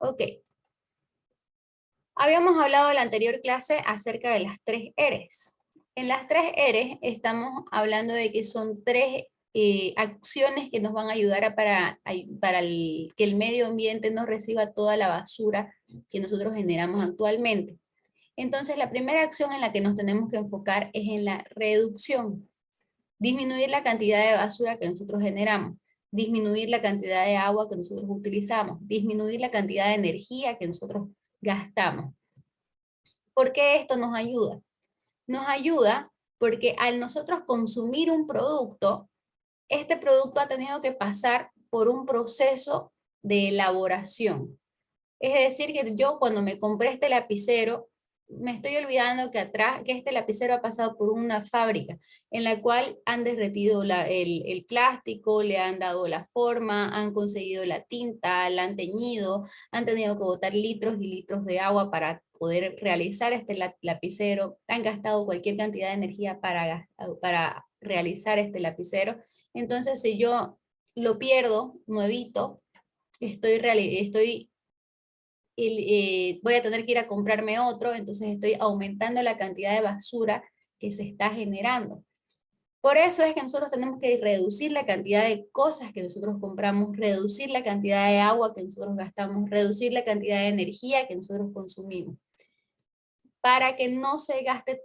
Ok. Habíamos hablado en la anterior clase acerca de las 3 R's. En las 3 R's estamos hablando de que son 3 acciones que nos van a ayudar que el medio ambiente no reciba toda la basura que nosotros generamos actualmente. Entonces, la primera acción en la que nos tenemos que enfocar es en la reducción. Disminuir la cantidad de basura que nosotros generamos, disminuir la cantidad de agua que nosotros utilizamos, disminuir la cantidad de energía que nosotros gastamos. ¿Por qué esto nos ayuda? Nos ayuda porque al nosotros consumir un producto, este producto ha tenido que pasar por un proceso de elaboración. Es decir, que yo cuando me compré este lapicero, me estoy olvidando que atrás, que este lapicero ha pasado por una fábrica en la cual han derretido el plástico, le han dado la forma, han conseguido la tinta, la han teñido, han tenido que botar litros y litros de agua para poder realizar este lapicero, han gastado cualquier cantidad de energía para realizar este lapicero. Entonces, si yo lo pierdo, nuevito, voy a tener que ir a comprarme otro, entonces estoy aumentando la cantidad de basura que se está generando. Por eso es que nosotros tenemos que reducir la cantidad de cosas que nosotros compramos, reducir la cantidad de agua que nosotros gastamos, reducir la cantidad de energía que nosotros consumimos, para que no se gaste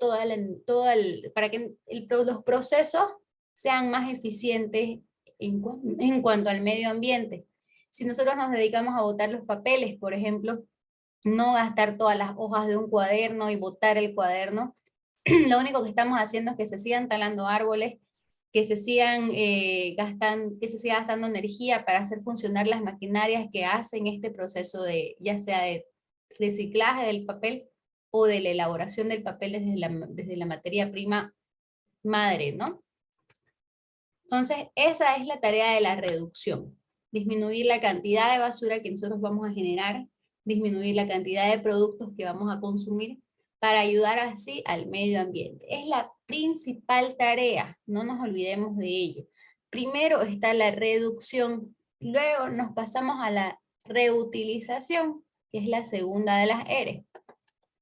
para que los procesos sean más eficientes en cuanto al medio ambiente. Si nosotros nos dedicamos a botar los papeles, por ejemplo, no gastar todas las hojas de un cuaderno y botar el cuaderno, lo único que estamos haciendo es que se sigan talando árboles, que se siga gastando energía para hacer funcionar las maquinarias que hacen este proceso de, ya sea de reciclaje del papel o de la elaboración del papel desde la materia prima madre, ¿no? Entonces, esa es la tarea de la reducción. Disminuir la cantidad de basura que nosotros vamos a generar, disminuir la cantidad de productos que vamos a consumir para ayudar así al medio ambiente. Es la principal tarea, no nos olvidemos de ello. Primero está la reducción, luego nos pasamos a la reutilización, que es la segunda de las R.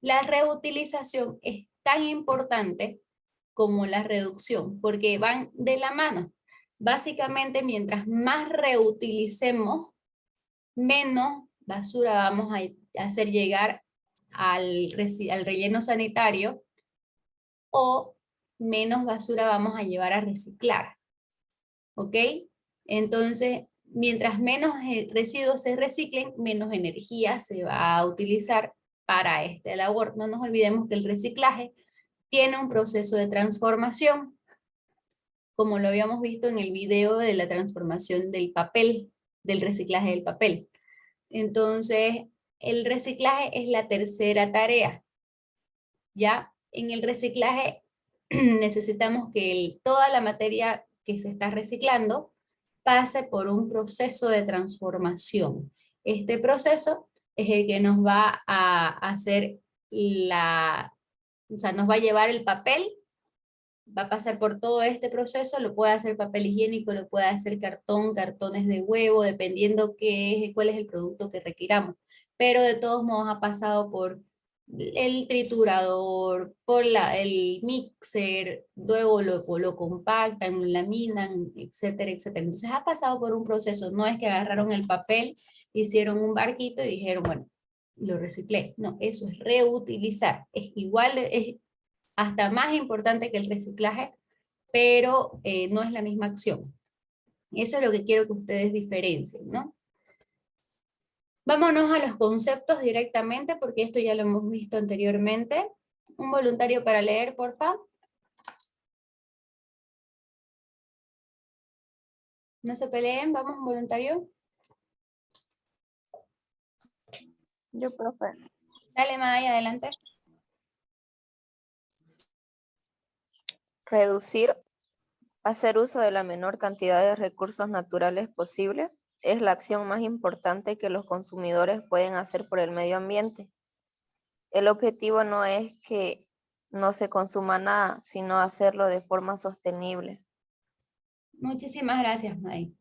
La reutilización es tan importante como la reducción, porque van de la mano. Básicamente, mientras más reutilicemos, menos basura vamos a hacer llegar al relleno sanitario o menos basura vamos a llevar a reciclar. ¿Ok? Entonces, mientras menos residuos se reciclen, menos energía se va a utilizar para esta labor. No nos olvidemos que el reciclaje tiene un proceso de transformación, como lo habíamos visto en el video de la transformación del papel, del reciclaje del papel. Entonces, el reciclaje es la tercera tarea. ¿Ya? En el reciclaje necesitamos que toda la materia que se está reciclando pase por un proceso de transformación. Este proceso es el que nos va a hacer o sea, nos va a llevar el papel, va a pasar por todo este proceso, lo puede hacer papel higiénico, lo puede hacer cartón, cartones de huevo, dependiendo cuál es el producto que requiramos. Pero de todos modos ha pasado por el triturador, por el mixer, luego lo compactan, lo laminan, etcétera, etcétera. Entonces ha pasado por un proceso, no es que agarraron el papel, hicieron un barquito y dijeron, bueno, lo reciclé. No, eso es reutilizar. Es igual, es hasta más importante que el reciclaje, pero no es la misma acción. Eso es lo que quiero que ustedes diferencien, ¿no? Vámonos a los conceptos directamente, porque esto ya lo hemos visto anteriormente. Un voluntario para leer, por favor. No se peleen, vamos, un voluntario. Yo, profe. Dale, Maya, adelante. Reducir, hacer uso de la menor cantidad de recursos naturales posible es la acción más importante que los consumidores pueden hacer por el medio ambiente. El objetivo no es que no se consuma nada, sino hacerlo de forma sostenible. Muchísimas gracias, May.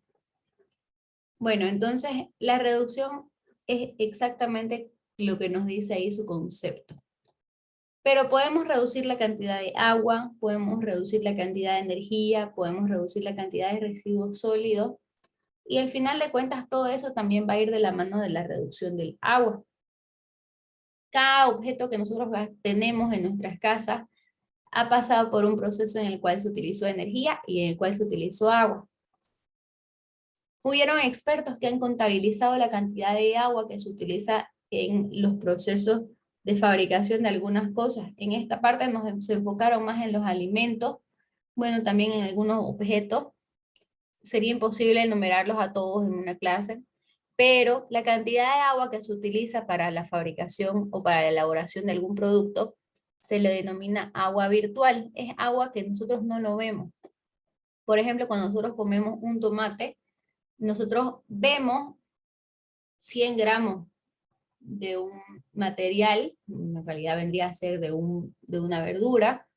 Bueno, entonces la reducción es exactamente lo que nos dice ahí su concepto. Pero podemos reducir la cantidad de agua, podemos reducir la cantidad de energía, podemos reducir la cantidad de residuos sólidos, y al final de cuentas todo eso también va a ir de la mano de la reducción del agua. Cada objeto que nosotros tenemos en nuestras casas ha pasado por un proceso en el cual se utilizó energía y en el cual se utilizó agua. Hubieron expertos que han contabilizado la cantidad de agua que se utiliza en los procesos de fabricación de algunas cosas. En esta parte se enfocaron más en los alimentos, bueno, también en algunos objetos. Sería imposible enumerarlos a todos en una clase, pero la cantidad de agua que se utiliza para la fabricación o para la elaboración de algún producto se le denomina agua virtual. Es agua que nosotros no lo vemos. Por ejemplo, cuando nosotros comemos un tomate, nosotros vemos 100 gramos de un material, en realidad vendría a ser de una verdura,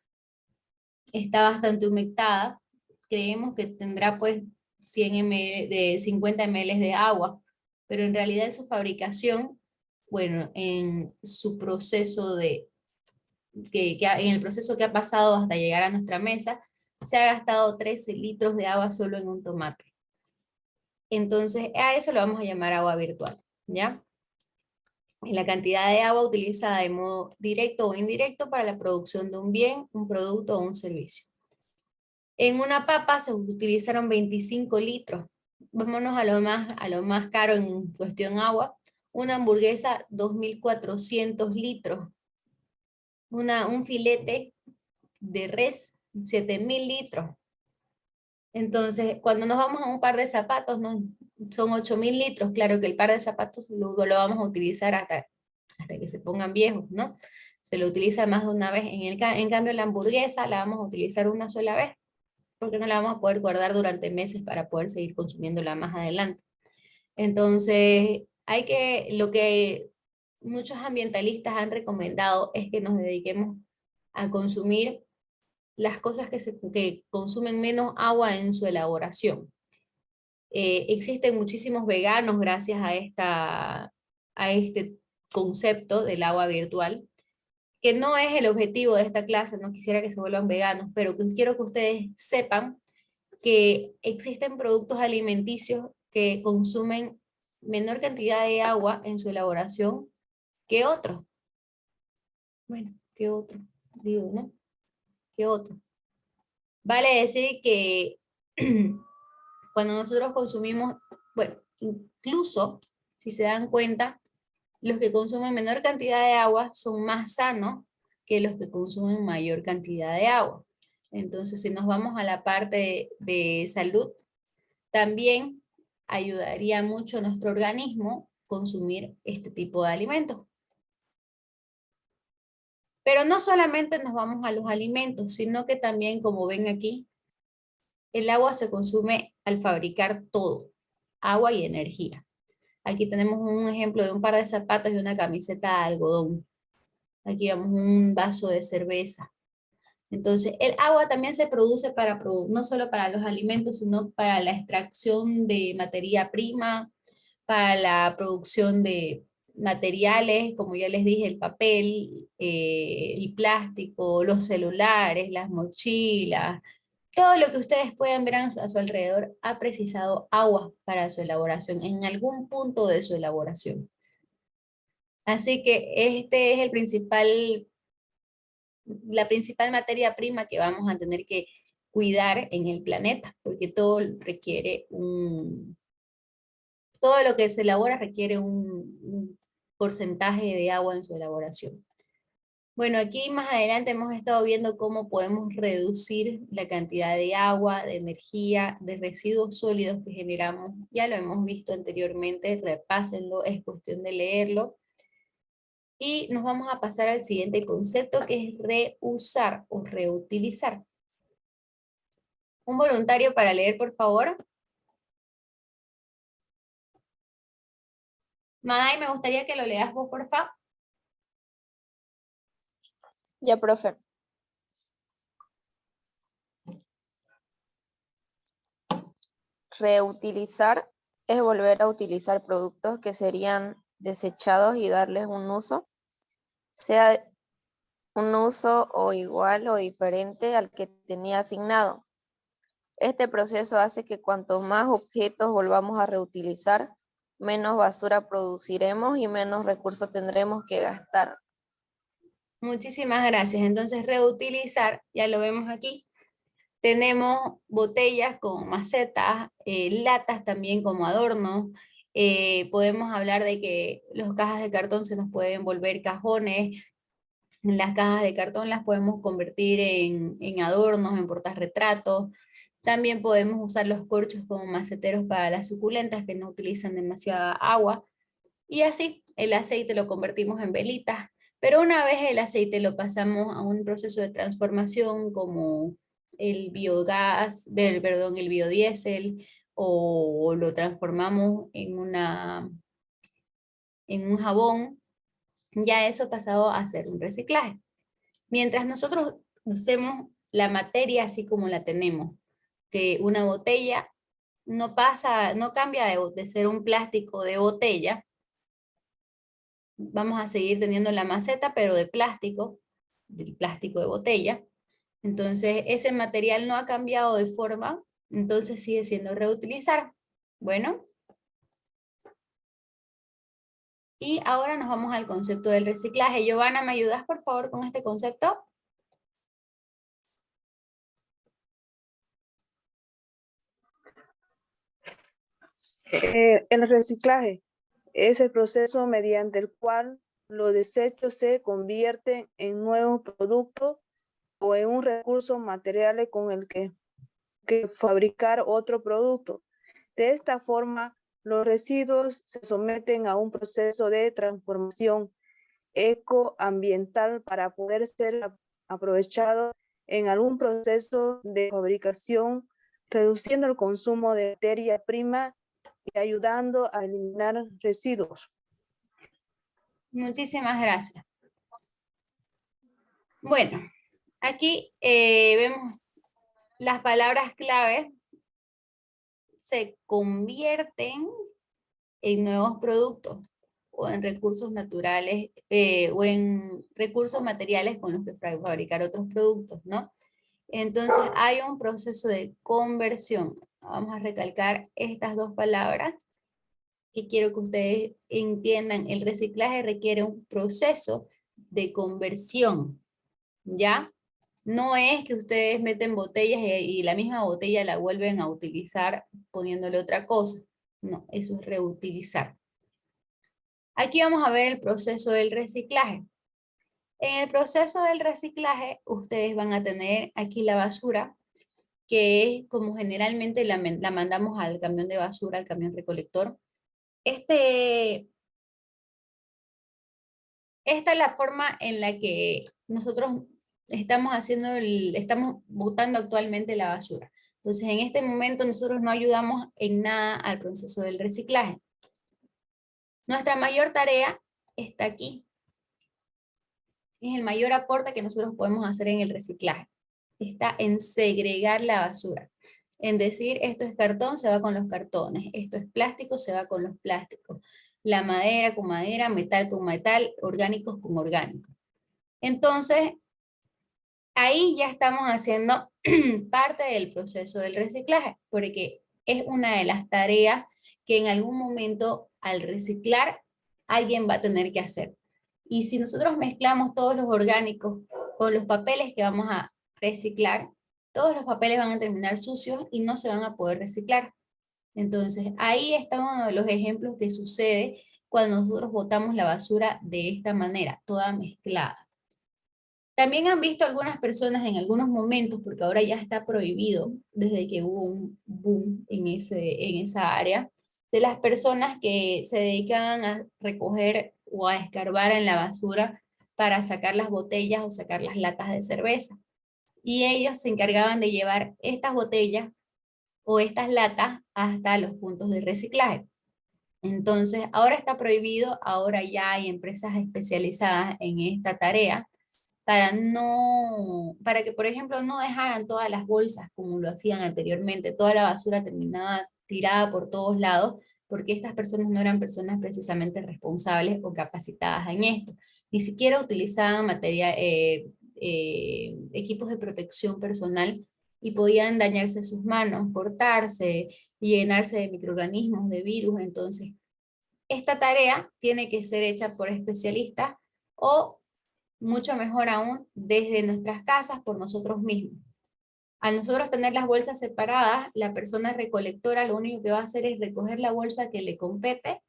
está bastante humectada, creemos que tendrá pues 100 ml, de 50 ml de agua, pero en realidad en su fabricación, bueno, en su proceso en el proceso que ha pasado hasta llegar a nuestra mesa, se ha gastado 13 litros de agua solo en un tomate. Entonces, a eso lo vamos a llamar agua virtual, ¿ya? La cantidad de agua utilizada de modo directo o indirecto para la producción de un bien, un producto o un servicio. En una papa se utilizaron 25 litros. Vámonos a lo más caro en cuestión agua. Una hamburguesa, 2.400 litros. Un filete de res, 7.000 litros. Entonces, cuando nos vamos a un par de zapatos, ¿no? Son 8.000 litros. Claro que el par de zapatos luego lo vamos a utilizar hasta que se pongan viejos, ¿no? Se lo utiliza más de una vez. En cambio, la hamburguesa la vamos a utilizar una sola vez, porque no la vamos a poder guardar durante meses para poder seguir consumiéndola más adelante. Entonces, lo que muchos ambientalistas han recomendado es que nos dediquemos a consumir las cosas que consumen menos agua en su elaboración. Existen muchísimos veganos gracias a este concepto del agua virtual, que no es el objetivo de esta clase, no quisiera que se vuelvan veganos, pero quiero que ustedes sepan que existen productos alimenticios que consumen menor cantidad de agua en su elaboración que otros. Bueno, ¿qué otro? Digo, ¿no? ¿Qué otro? Vale decir que cuando nosotros consumimos, bueno, incluso si se dan cuenta, los que consumen menor cantidad de agua son más sanos que los que consumen mayor cantidad de agua. Entonces, si nos vamos a la parte de salud, también ayudaría mucho a nuestro organismo consumir este tipo de alimentos. Pero no solamente nos vamos a los alimentos, sino que también, como ven aquí, el agua se consume al fabricar todo, agua y energía. Aquí tenemos un ejemplo de un par de zapatos y una camiseta de algodón. Aquí vemos un vaso de cerveza. Entonces, el agua también se produce no solo para los alimentos, sino para la extracción de materia prima, para la producción de materiales, como ya les dije, el papel, el plástico, los celulares, las mochilas, todo lo que ustedes puedan ver a su alrededor ha precisado agua para su elaboración, en algún punto de su elaboración. Así que este es la principal materia prima que vamos a tener que cuidar en el planeta, porque todo lo que se elabora requiere un porcentaje de agua en su elaboración. Bueno, aquí más adelante hemos estado viendo cómo podemos reducir la cantidad de agua, de energía, de residuos sólidos que generamos. Ya lo hemos visto anteriormente, repásenlo, es cuestión de leerlo. Y nos vamos a pasar al siguiente concepto, que es reusar o reutilizar. Un voluntario para leer, por favor. Maday, me gustaría que lo leas vos, por favor. Ya, profe. Reutilizar es volver a utilizar productos que serían desechados y darles un uso, sea un uso o igual o diferente al que tenía asignado. Este proceso hace que cuanto más objetos volvamos a reutilizar, menos basura produciremos y menos recursos tendremos que gastar. Muchísimas gracias. Entonces, reutilizar, ya lo vemos aquí. Tenemos botellas como macetas, latas también como adornos. Podemos hablar de que las cajas de cartón se nos pueden volver cajones. Las cajas de cartón las podemos convertir en adornos, en portarretratos. También podemos usar los corchos como maceteros para las suculentas que no utilizan demasiada agua. Y así, el aceite lo convertimos en velitas. Pero una vez el aceite lo pasamos a un proceso de transformación como el biogás, perdón, el biodiesel, o lo transformamos en un jabón, ya eso ha pasado a ser un reciclaje. Mientras nosotros usemos la materia así como la tenemos, que una botella no pasa, no cambia de ser un plástico de botella, vamos a seguir teniendo la maceta, pero de plástico, del plástico de botella. Entonces, ese material no ha cambiado de forma, entonces sigue siendo reutilizar. Bueno, y ahora nos vamos al concepto del reciclaje. Giovanna, ¿me ayudas por favor con este concepto? El reciclaje es el proceso mediante el cual los desechos se convierten en nuevos productos o en un recurso material con el que fabricar otro producto. De esta forma, los residuos se someten a un proceso de transformación ecoambiental para poder ser aprovechados en algún proceso de fabricación, reduciendo el consumo de materia prima y ayudando a eliminar residuos. Muchísimas gracias. Bueno, aquí vemos las palabras clave se convierten en nuevos productos o en recursos naturales o en recursos materiales con los que fabricar otros productos, ¿no? Entonces hay un proceso de conversión. Vamos a recalcar estas dos palabras que quiero que ustedes entiendan. El reciclaje requiere un proceso de conversión, ¿ya? No es que ustedes meten botellas y la misma botella la vuelven a utilizar poniéndole otra cosa. No, eso es reutilizar. Aquí vamos a ver el proceso del reciclaje. En el proceso del reciclaje, ustedes van a tener aquí la basura, que es como generalmente la mandamos al camión de basura, al camión recolector. Esta es la forma en la que nosotros estamos botando actualmente la basura. Entonces, en este momento nosotros no ayudamos en nada al proceso del reciclaje. Nuestra mayor tarea está aquí. Es el mayor aporte que nosotros podemos hacer en el reciclaje. Está en segregar la basura. En decir, esto es cartón, se va con los cartones. Esto es plástico, se va con los plásticos. La madera con madera, metal con metal, orgánicos con orgánicos. Entonces, ahí ya estamos haciendo parte del proceso del reciclaje, porque es una de las tareas que en algún momento al reciclar alguien va a tener que hacer. Y si nosotros mezclamos todos los orgánicos con los papeles que vamos a reciclar, todos los papeles van a terminar sucios y no se van a poder reciclar. Entonces, ahí está uno de los ejemplos que sucede cuando nosotros botamos la basura de esta manera, toda mezclada. También han visto algunas personas en algunos momentos, porque ahora ya está prohibido, desde que hubo un boom en esa área, de las personas que se dedican a recoger o a escarbar en la basura para sacar las botellas o sacar las latas de cerveza. Y ellos se encargaban de llevar estas botellas o estas latas hasta los puntos de reciclaje. Entonces, ahora está prohibido, ahora ya hay empresas especializadas en esta tarea para que, por ejemplo, no dejaran todas las bolsas como lo hacían anteriormente, toda la basura terminaba tirada por todos lados, porque estas personas no eran personas precisamente responsables o capacitadas en esto. Ni siquiera utilizaban equipos de protección personal y podían dañarse sus manos, cortarse y llenarse de microorganismos, de virus. Entonces, esta tarea tiene que ser hecha por especialistas o, mucho mejor aún, desde nuestras casas por nosotros mismos. Al nosotros tener las bolsas separadas, la persona recolectora lo único que va a hacer es recoger la bolsa que le compete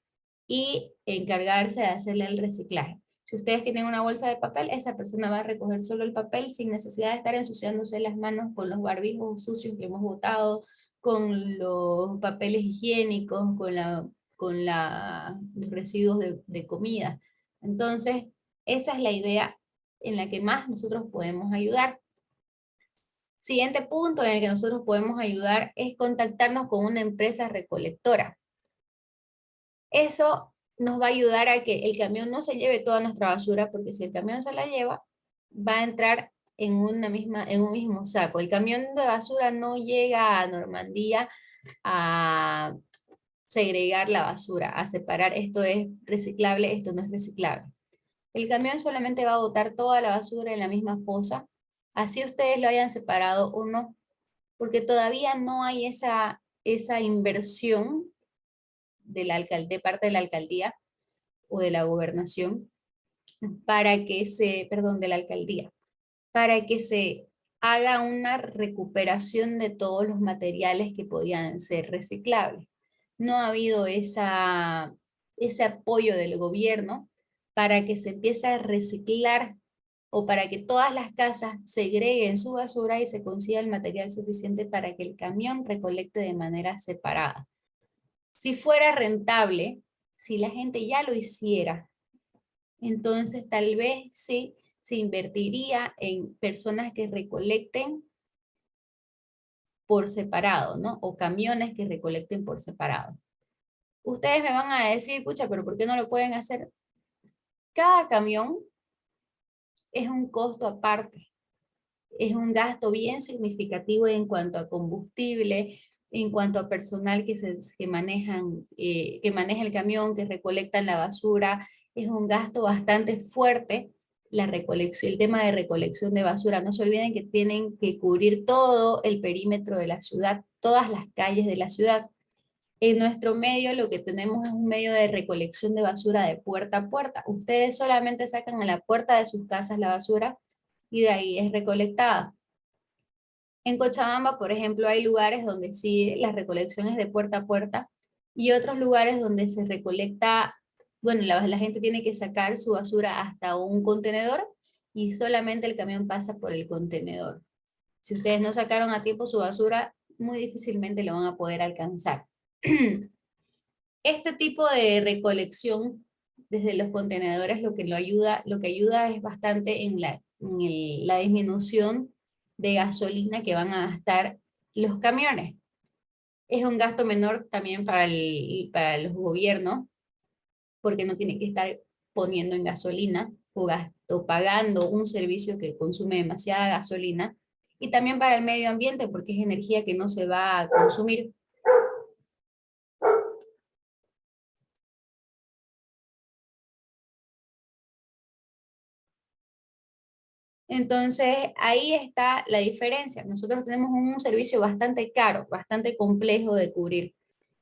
y encargarse de hacerle el reciclaje. Si ustedes tienen una bolsa de papel, esa persona va a recoger solo el papel sin necesidad de estar ensuciándose las manos con los barbijos sucios que hemos botado, con los papeles higiénicos, los residuos de comida. Entonces, esa es la idea en la que más nosotros podemos ayudar. Siguiente punto en el que nosotros podemos ayudar es contactarnos con una empresa recolectora. Eso nos va a ayudar a que el camión no se lleve toda nuestra basura, porque si el camión se la lleva, va a entrar en un mismo saco. El camión de basura no llega a Normandía a segregar la basura, a separar esto es reciclable, esto no es reciclable. El camión solamente va a botar toda la basura en la misma fosa, así ustedes lo hayan separado o no, porque todavía no hay esa inversión de parte de la alcaldía o de la gobernación de la alcaldía, para que se haga una recuperación de todos los materiales que podían ser reciclables. No ha habido ese apoyo del gobierno para que se empiece a reciclar o para que todas las casas segreguen su basura y se consiga el material suficiente para que el camión recolecte de manera separada. Si fuera rentable, si la gente ya lo hiciera, entonces tal vez sí se invertiría en personas que recolecten por separado, ¿no? O camiones que recolecten por separado. Ustedes me van a decir, pucha, pero ¿por qué no lo pueden hacer? Cada camión es un costo aparte. Es un gasto bien significativo en cuanto a combustible, en cuanto a personal que maneja el camión, que recolectan la basura. Es un gasto bastante fuerte el tema de recolección de basura. No se olviden que tienen que cubrir todo el perímetro de la ciudad, todas las calles de la ciudad. En nuestro medio lo que tenemos es un medio de recolección de basura de puerta a puerta. Ustedes solamente sacan a la puerta de sus casas la basura y de ahí es recolectada. En Cochabamba, por ejemplo, hay lugares donde sí la recolección es de puerta a puerta y otros lugares donde se recolecta, bueno, la gente tiene que sacar su basura hasta un contenedor y solamente el camión pasa por el contenedor. Si ustedes no sacaron a tiempo su basura, muy difícilmente lo van a poder alcanzar. Este tipo de recolección desde los contenedores lo que ayuda es bastante en la disminución de gasolina que van a gastar los camiones. Es un gasto menor también para los gobiernos, porque no tienen que estar poniendo en gasolina o pagando un servicio que consume demasiada gasolina. Y también para el medio ambiente, porque es energía que no se va a consumir. Entonces, ahí está la diferencia. Nosotros tenemos un servicio bastante caro, bastante complejo de cubrir.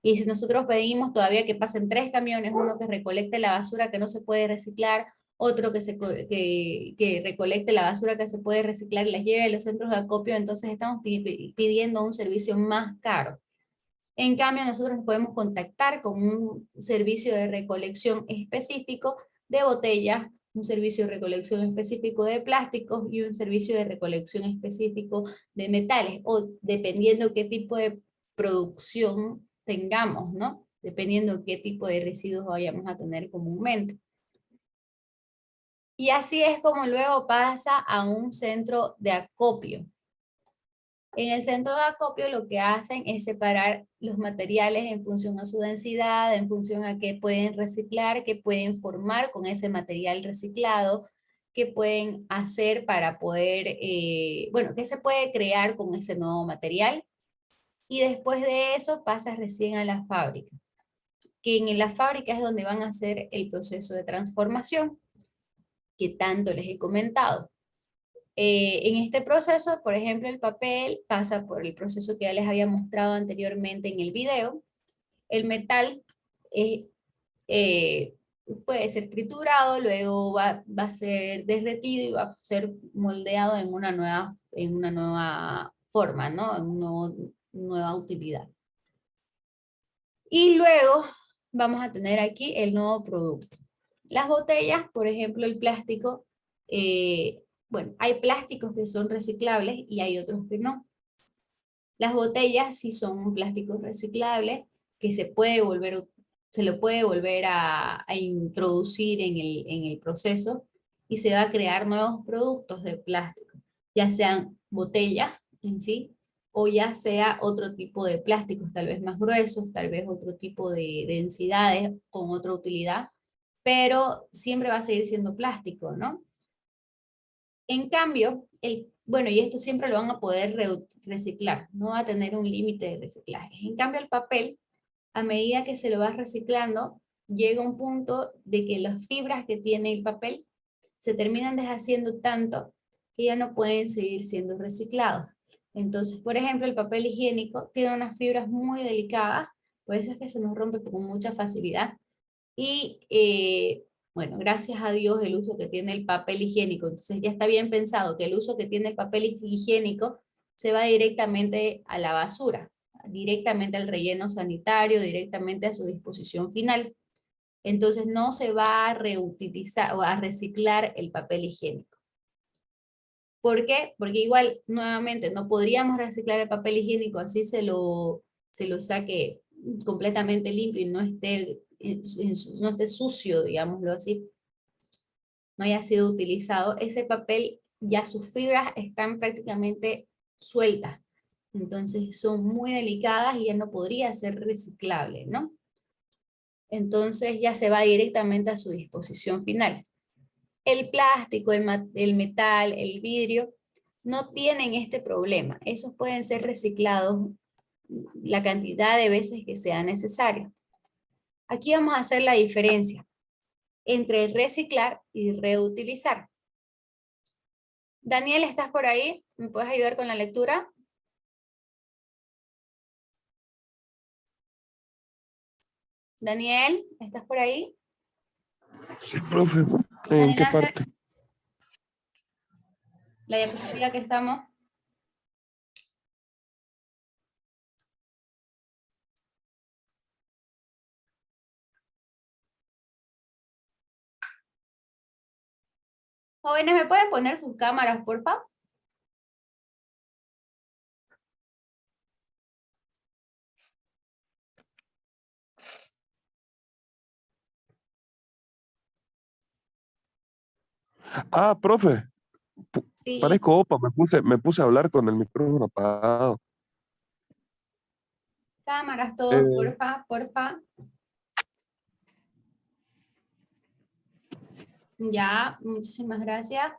Y si nosotros pedimos todavía que pasen 3 camiones, uno que recolecte la basura que no se puede reciclar, otro que recolecte la basura que se puede reciclar y las lleve a los centros de acopio, entonces estamos pidiendo un servicio más caro. En cambio, nosotros nos podemos contactar con un servicio de recolección específico de botellas, un servicio de recolección específico de plásticos y un servicio de recolección específico de metales, o dependiendo qué tipo de producción tengamos, ¿no? Dependiendo qué tipo de residuos vayamos a tener comúnmente. Y así es como luego pasa a un centro de acopio. En el centro de acopio lo que hacen es separar los materiales en función a su densidad, en función a qué pueden reciclar, qué pueden formar con ese material reciclado, qué pueden hacer para poder, bueno, qué se puede crear con ese nuevo material. Y después de eso pasa recién a la fábrica. que en la fábrica es donde van a hacer el proceso de transformación, que tanto les he comentado. En este proceso, por ejemplo, el papel pasa por el proceso que ya les había mostrado anteriormente en el video. El metal eh, puede ser triturado, luego va a ser derretido y va a ser moldeado en una nueva forma, ¿no? En una nueva utilidad. Y luego vamos a tener aquí el nuevo producto. Las botellas, por ejemplo, el plástico, bueno, hay plásticos que son reciclables y hay otros que no. Las botellas sí son plásticos reciclables que se lo puede volver a introducir en el proceso y se va a crear nuevos productos de plástico, ya sean botellas en sí o ya sea otro tipo de plásticos, tal vez más gruesos, tal vez otro tipo de densidades con otra utilidad, pero siempre va a seguir siendo plástico, ¿no? En cambio, bueno, y esto siempre lo van a poder reciclar, no va a tener un límite de reciclaje. En cambio, el papel, a medida que se lo va reciclando, llega un punto de que las fibras que tiene el papel se terminan deshaciendo tanto que ya no pueden seguir siendo reciclados. Entonces, por ejemplo, el papel higiénico tiene unas fibras muy delicadas, por eso es que se nos rompe con mucha facilidad. Y bueno, gracias a Dios el uso que tiene el papel higiénico. Entonces ya está bien pensado que el uso que tiene el papel higiénico se va directamente a la basura, directamente al relleno sanitario, directamente a su disposición final. Entonces no se va a reutilizar o a reciclar el papel higiénico. ¿Por qué? Porque igual, nuevamente, no podríamos reciclar el papel higiénico así se lo saque completamente limpio y no esté sucio, digámoslo así, no haya sido utilizado. Ese papel, ya sus fibras están prácticamente sueltas. Entonces son muy delicadas y ya no podría ser reciclable, ¿no? Entonces ya se va directamente a su disposición final. El plástico, el metal, el vidrio, no tienen este problema. Esos pueden ser reciclados la cantidad de veces que sea necesario. Aquí vamos a hacer la diferencia entre reciclar y reutilizar. Daniel, ¿estás por ahí? ¿Me puedes ayudar con la lectura? Daniel, ¿estás por ahí? Sí, profe. ¿En qué Adelante. parte? La diapositiva que estamos. Jóvenes, ¿me pueden poner sus cámaras, por favor? Ah, profe. Sí, Parezco opa, me puse a hablar con el micrófono apagado. cámaras todos, Eh, porfa, porfa. Ya, muchísimas gracias.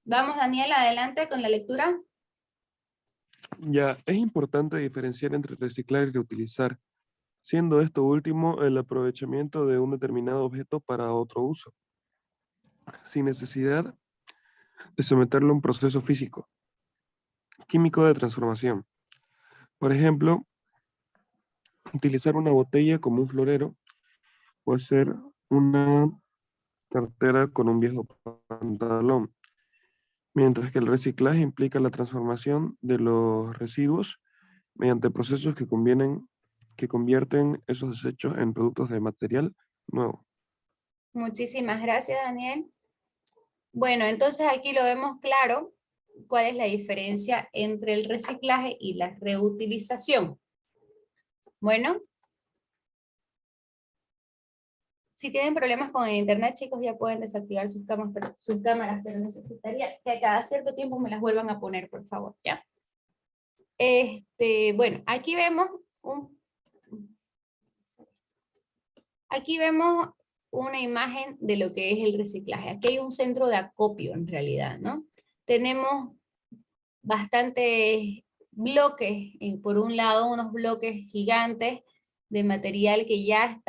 Vamos, Daniel, adelante con la lectura. ya, es importante diferenciar entre reciclar y reutilizar, siendo esto último el aprovechamiento de un determinado objeto para otro uso, sin necesidad de someterlo a un proceso físico, químico de transformación. Por ejemplo, utilizar una botella como un florero puede ser una cartera con un viejo pantalón, mientras que el reciclaje implica la transformación de los residuos mediante procesos que convierten esos desechos en productos de material nuevo. Muchísimas gracias, Daniel. Bueno, entonces aquí lo vemos claro cuál es la diferencia entre el reciclaje y la reutilización. Bueno, si tienen problemas con el internet, chicos, ya pueden desactivar sus cámaras, pero necesitaría que a cada cierto tiempo me las vuelvan a poner, por favor, ¿ya? Bueno, aquí vemos una imagen de lo que es el reciclaje. Aquí hay un centro de acopio en realidad, ¿no? Tenemos bastantes bloques, por un lado unos bloques gigantes de material que ya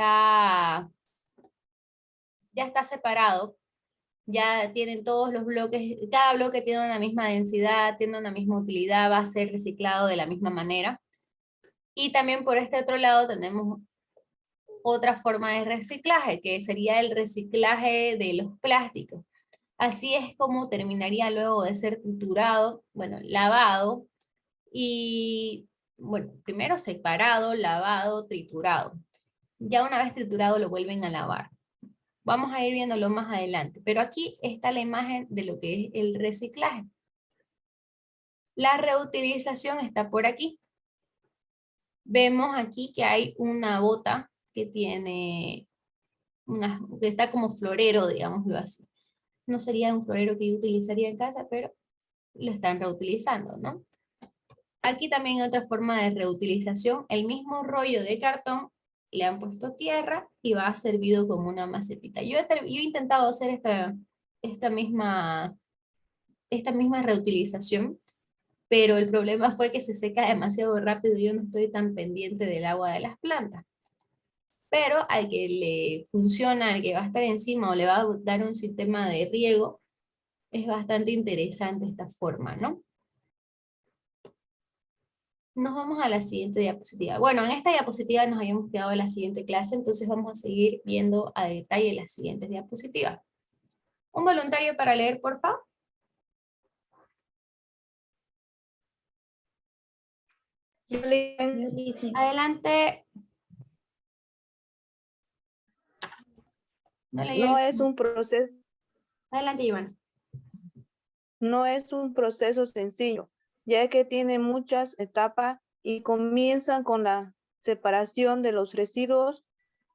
está separado, ya tienen todos los bloques, cada bloque tiene una misma densidad, tiene una misma utilidad, va a ser reciclado de la misma manera. Y también por este otro lado tenemos otra forma de reciclaje, que sería el reciclaje de los plásticos. Así es como terminaría luego de ser triturado, bueno, lavado, y bueno, primero separado, lavado, triturado. Ya una vez triturado lo vuelven a lavar. Vamos a ir viéndolo más adelante, pero aquí está la imagen de lo que es el reciclaje. La reutilización está por aquí. Vemos aquí que hay una bota que tiene que está como florero, digámoslo así. No sería un florero que yo utilizaría en casa, pero lo están reutilizando, ¿no? Aquí también hay otra forma de reutilización. El mismo rollo de cartón le han puesto tierra y va servido como una macetita. Yo he intentado hacer esta misma reutilización, pero el problema fue que se seca demasiado rápido y yo no estoy tan pendiente del agua de las plantas. Pero al que le funciona, al que va a estar encima o le va a dar un sistema de riego, es bastante interesante esta forma, ¿no? Nos vamos a la siguiente diapositiva. Bueno, en esta diapositiva nos habíamos quedado en la siguiente clase, entonces vamos a seguir viendo a detalle las siguientes diapositivas. ¿Un voluntario para leer, por favor? Adelante. No leí No el- es un proceso, Adelante, Iván. no es un proceso sencillo, ya que tiene muchas etapas y comienza con la separación de los residuos.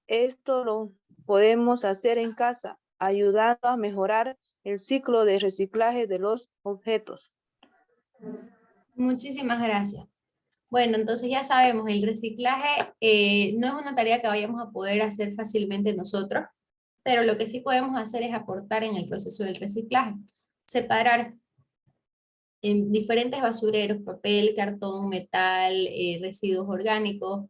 Esto lo podemos hacer en casa, ayudando a mejorar el ciclo de reciclaje de los objetos. Muchísimas gracias. Bueno, entonces ya sabemos, el reciclaje no es una tarea que vayamos a poder hacer fácilmente nosotros, pero lo que sí podemos hacer es aportar en el proceso del reciclaje. Separar en diferentes basureros, papel, cartón, metal, residuos orgánicos,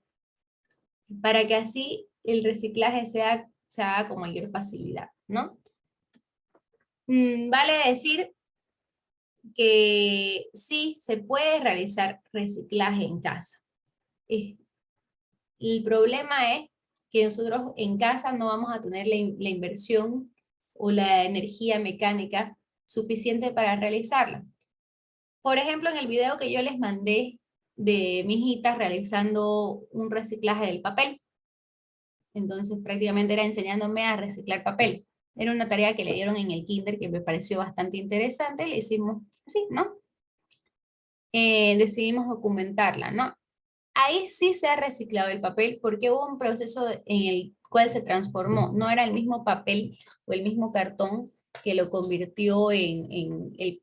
para que así el reciclaje se haga con mayor facilidad, ¿no? Vale decir que sí se puede realizar reciclaje en casa. El problema es que nosotros en casa no vamos a tener la inversión o la energía mecánica suficiente para realizarla. Por ejemplo, en el video que yo les mandé de mi hijita realizando un reciclaje del papel, entonces prácticamente era enseñándome a reciclar papel. Era una tarea que le dieron en el kinder que me pareció bastante interesante, le hicimos así, ¿no? Decidimos documentarla, ¿no? Ahí sí se ha reciclado el papel porque hubo un proceso en el cual se transformó. No era el mismo papel o el mismo cartón que lo convirtió en el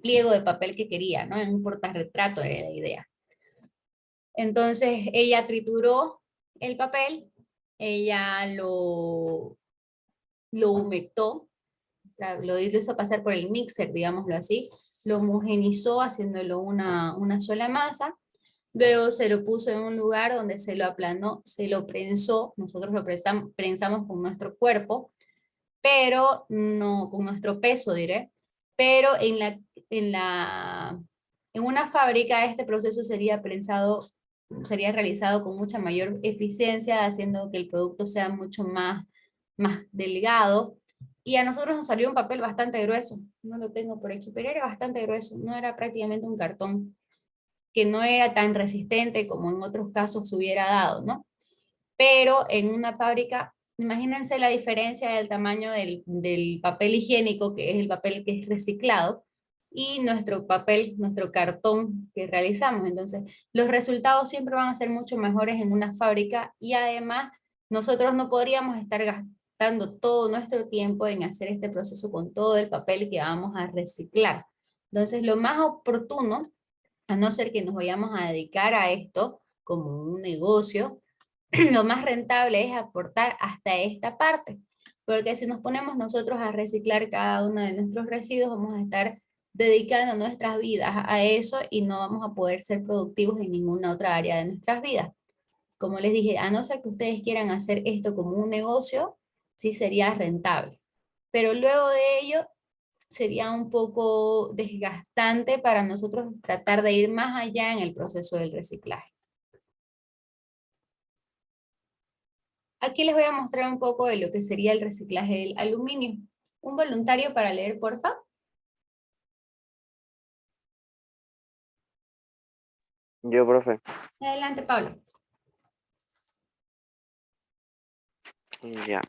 pliego de papel que quería, ¿no? En un portarretrato era la idea. Entonces ella trituró el papel, ella lo humectó, lo hizo pasar por el mixer, digámoslo así, lo homogenizó haciéndolo una sola masa. Luego se lo puso en un lugar donde se lo aplanó, se lo prensó, nosotros lo prensamos con nuestro cuerpo, pero no con nuestro peso, diré, pero en una fábrica este proceso sería realizado con mucha mayor eficiencia, haciendo que el producto sea mucho más delgado, y a nosotros nos salió un papel bastante grueso, no lo tengo por aquí, pero era bastante grueso, no era prácticamente un cartón, que no era tan resistente como en otros casos se hubiera dado, ¿no? Pero en una fábrica, imagínense la diferencia del tamaño del papel higiénico, que es el papel que es reciclado, y nuestro papel, nuestro cartón que realizamos. Entonces, los resultados siempre van a ser mucho mejores en una fábrica y además nosotros no podríamos estar gastando todo nuestro tiempo en hacer este proceso con todo el papel que vamos a reciclar. Entonces, lo más oportuno, a no ser que nos vayamos a dedicar a esto como un negocio, lo más rentable es aportar hasta esta parte, porque si nos ponemos nosotros a reciclar cada uno de nuestros residuos, vamos a estar dedicando nuestras vidas a eso y no vamos a poder ser productivos en ninguna otra área de nuestras vidas. como les dije, a no ser que ustedes quieran hacer esto como un negocio, sí sería rentable. Pero luego de ello, sería un poco desgastante para nosotros tratar de ir más allá en el proceso del reciclaje. Aquí les voy a mostrar un poco de lo que sería el reciclaje del aluminio. Un voluntario para leer, porfa. Yo, profe. Adelante, Pablo. Ya.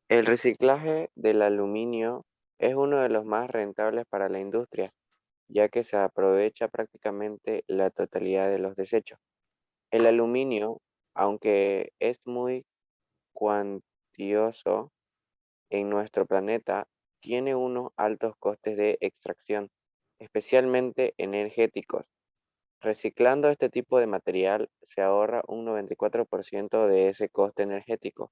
El reciclaje del aluminio es uno de los más rentables para la industria, ya que se aprovecha prácticamente la totalidad de los desechos. El aluminio, aunque es muy cuantioso en nuestro planeta, tiene unos altos costes de extracción, especialmente energéticos. Reciclando este tipo de material se ahorra un 94% de ese coste energético.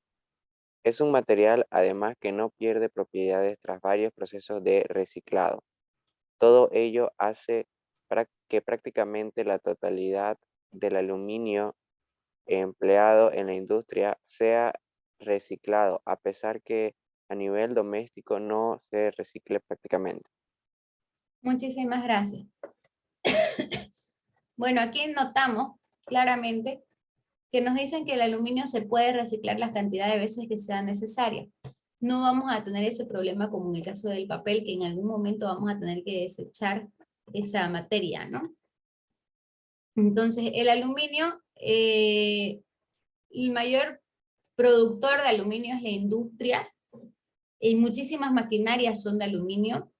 Es un material además que no pierde propiedades tras varios procesos de reciclado. Todo ello hace que prácticamente la totalidad del aluminio empleado en la industria sea reciclado, a pesar que a nivel doméstico no se recicle prácticamente. Muchísimas gracias. Bueno, aquí notamos claramente que nos dicen que el aluminio se puede reciclar las cantidades de veces que sea necesaria. No vamos a tener ese problema como en el caso del papel, que en algún momento vamos a tener que desechar esa materia, ¿no? Entonces, el aluminio, el mayor productor de aluminio es la industria, y muchísimas maquinarias son de aluminio,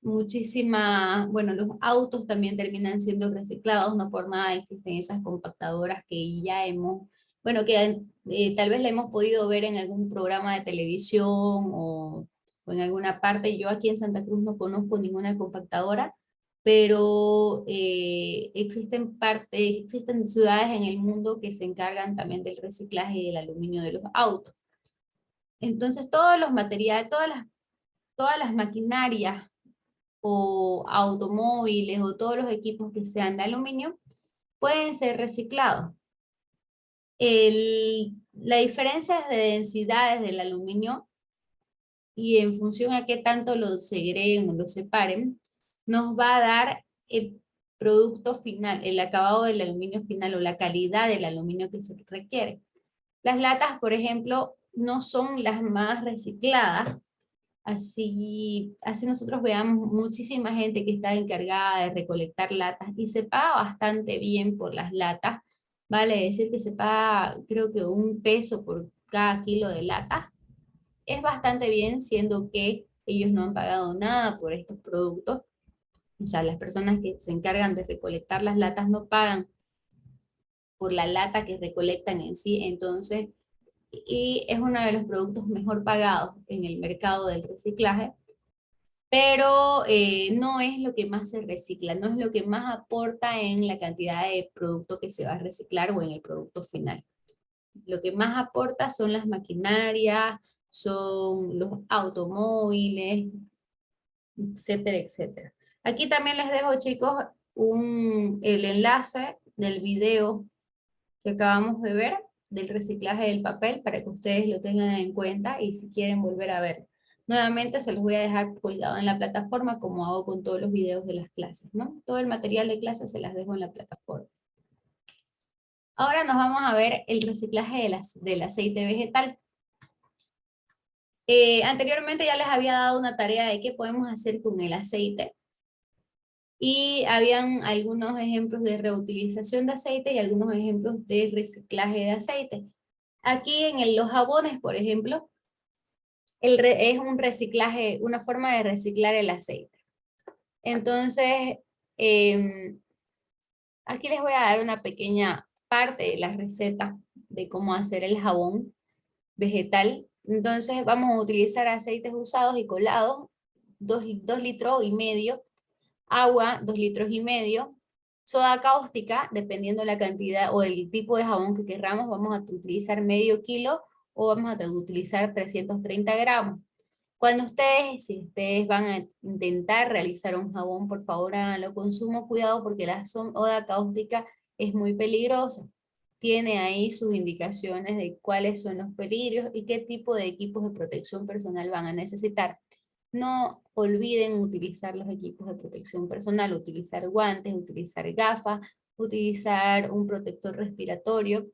muchísimas, bueno, los autos también terminan siendo reciclados, no por nada existen esas compactadoras que ya hemos, bueno, que tal vez la hemos podido ver en algún programa de televisión o en alguna parte. Yo aquí en Santa Cruz no conozco ninguna compactadora, pero existen ciudades en el mundo que se encargan también del reciclaje y del aluminio de los autos. Entonces todos los materiales, todas las maquinarias o automóviles o todos los equipos que sean de aluminio pueden ser reciclados. La diferencia de densidades del aluminio y en función a qué tanto lo segreguen o lo separen, nos va a dar el producto final, el acabado del aluminio final o la calidad del aluminio que se requiere. Las latas, por ejemplo, no son las más recicladas. Así nosotros veamos muchísima gente que está encargada de recolectar latas y se paga bastante bien por las latas. Vale decir que se paga, creo que 1 peso por cada kilo de latas. Es bastante bien, siendo que ellos no han pagado nada por estos productos. O sea, las personas que se encargan de recolectar las latas no pagan por la lata que recolectan en sí. Entonces, y es uno de los productos mejor pagados en el mercado del reciclaje, pero no es lo que más se recicla, no es lo que más aporta en la cantidad de producto que se va a reciclar o en el producto final. Lo que más aporta son las maquinarias, son los automóviles, etcétera, etcétera. Aquí también les dejo, chicos, el enlace del video que acabamos de ver del reciclaje del papel para que ustedes lo tengan en cuenta y si quieren volver a ver. Nuevamente se los voy a dejar colgado en la plataforma como hago con todos los videos de las clases, ¿no? Todo el material de clases se las dejo en la plataforma. Ahora nos vamos a ver el reciclaje del aceite vegetal. Anteriormente ya les había dado una tarea de qué podemos hacer con el aceite. Y habían algunos ejemplos de reutilización de aceite y algunos ejemplos de reciclaje de aceite. Aquí en los jabones, por ejemplo, es un reciclaje, una forma de reciclar el aceite. Entonces, aquí les voy a dar una pequeña parte de la receta de cómo hacer el jabón vegetal. Entonces, vamos a utilizar aceites usados y colados, 2,5 litros, agua, 2,5 litros, soda cáustica, dependiendo la cantidad o el tipo de jabón que querramos, vamos a utilizar medio kilo o vamos a utilizar 330 gramos. Si ustedes van a intentar realizar un jabón, por favor háganlo con sumo cuidado porque la soda cáustica es muy peligrosa. tiene ahí sus indicaciones de cuáles son los peligros y qué tipo de equipos de protección personal van a necesitar. No olviden utilizar los equipos de protección personal, utilizar guantes, utilizar gafas, utilizar un protector respiratorio,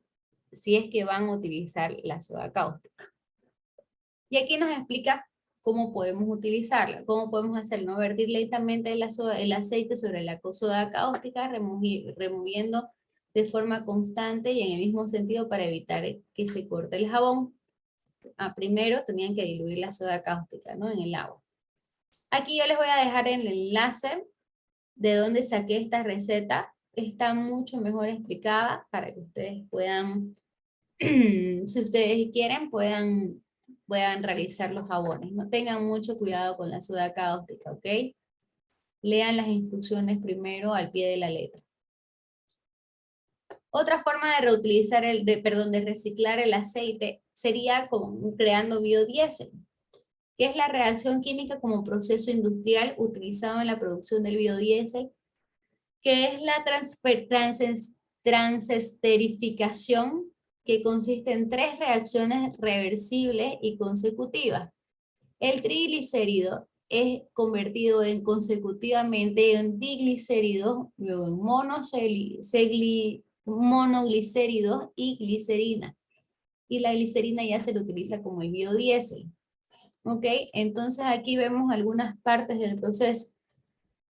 si es que van a utilizar la soda cáustica. Y aquí nos explica cómo podemos utilizarla, cómo podemos hacerlo, vertir lentamente el aceite sobre la soda cáustica, removiendo de forma constante y en el mismo sentido para evitar que se corte el jabón. Primero tenían que diluir la soda cáustica, ¿no?, en el agua. Aquí yo les voy a dejar el enlace de donde saqué esta receta. Está mucho mejor explicada para que ustedes puedan, si ustedes quieren, puedan realizar los jabones. No tengan mucho cuidado con la soda cáustica, ¿ok? Lean las instrucciones primero al pie de la letra. Otra forma de reutilizar de reciclar el aceite sería creando biodiesel, que es la reacción química como proceso industrial utilizado en la producción del biodiesel, que es la transesterificación, que consiste en 3 reacciones reversibles y consecutivas. El triglicérido es convertido consecutivamente en diglicéridos, luego en monoglicéridos y glicerina. Y la glicerina ya se lo utiliza como el biodiesel. ¿Ok? Entonces aquí vemos algunas partes del proceso.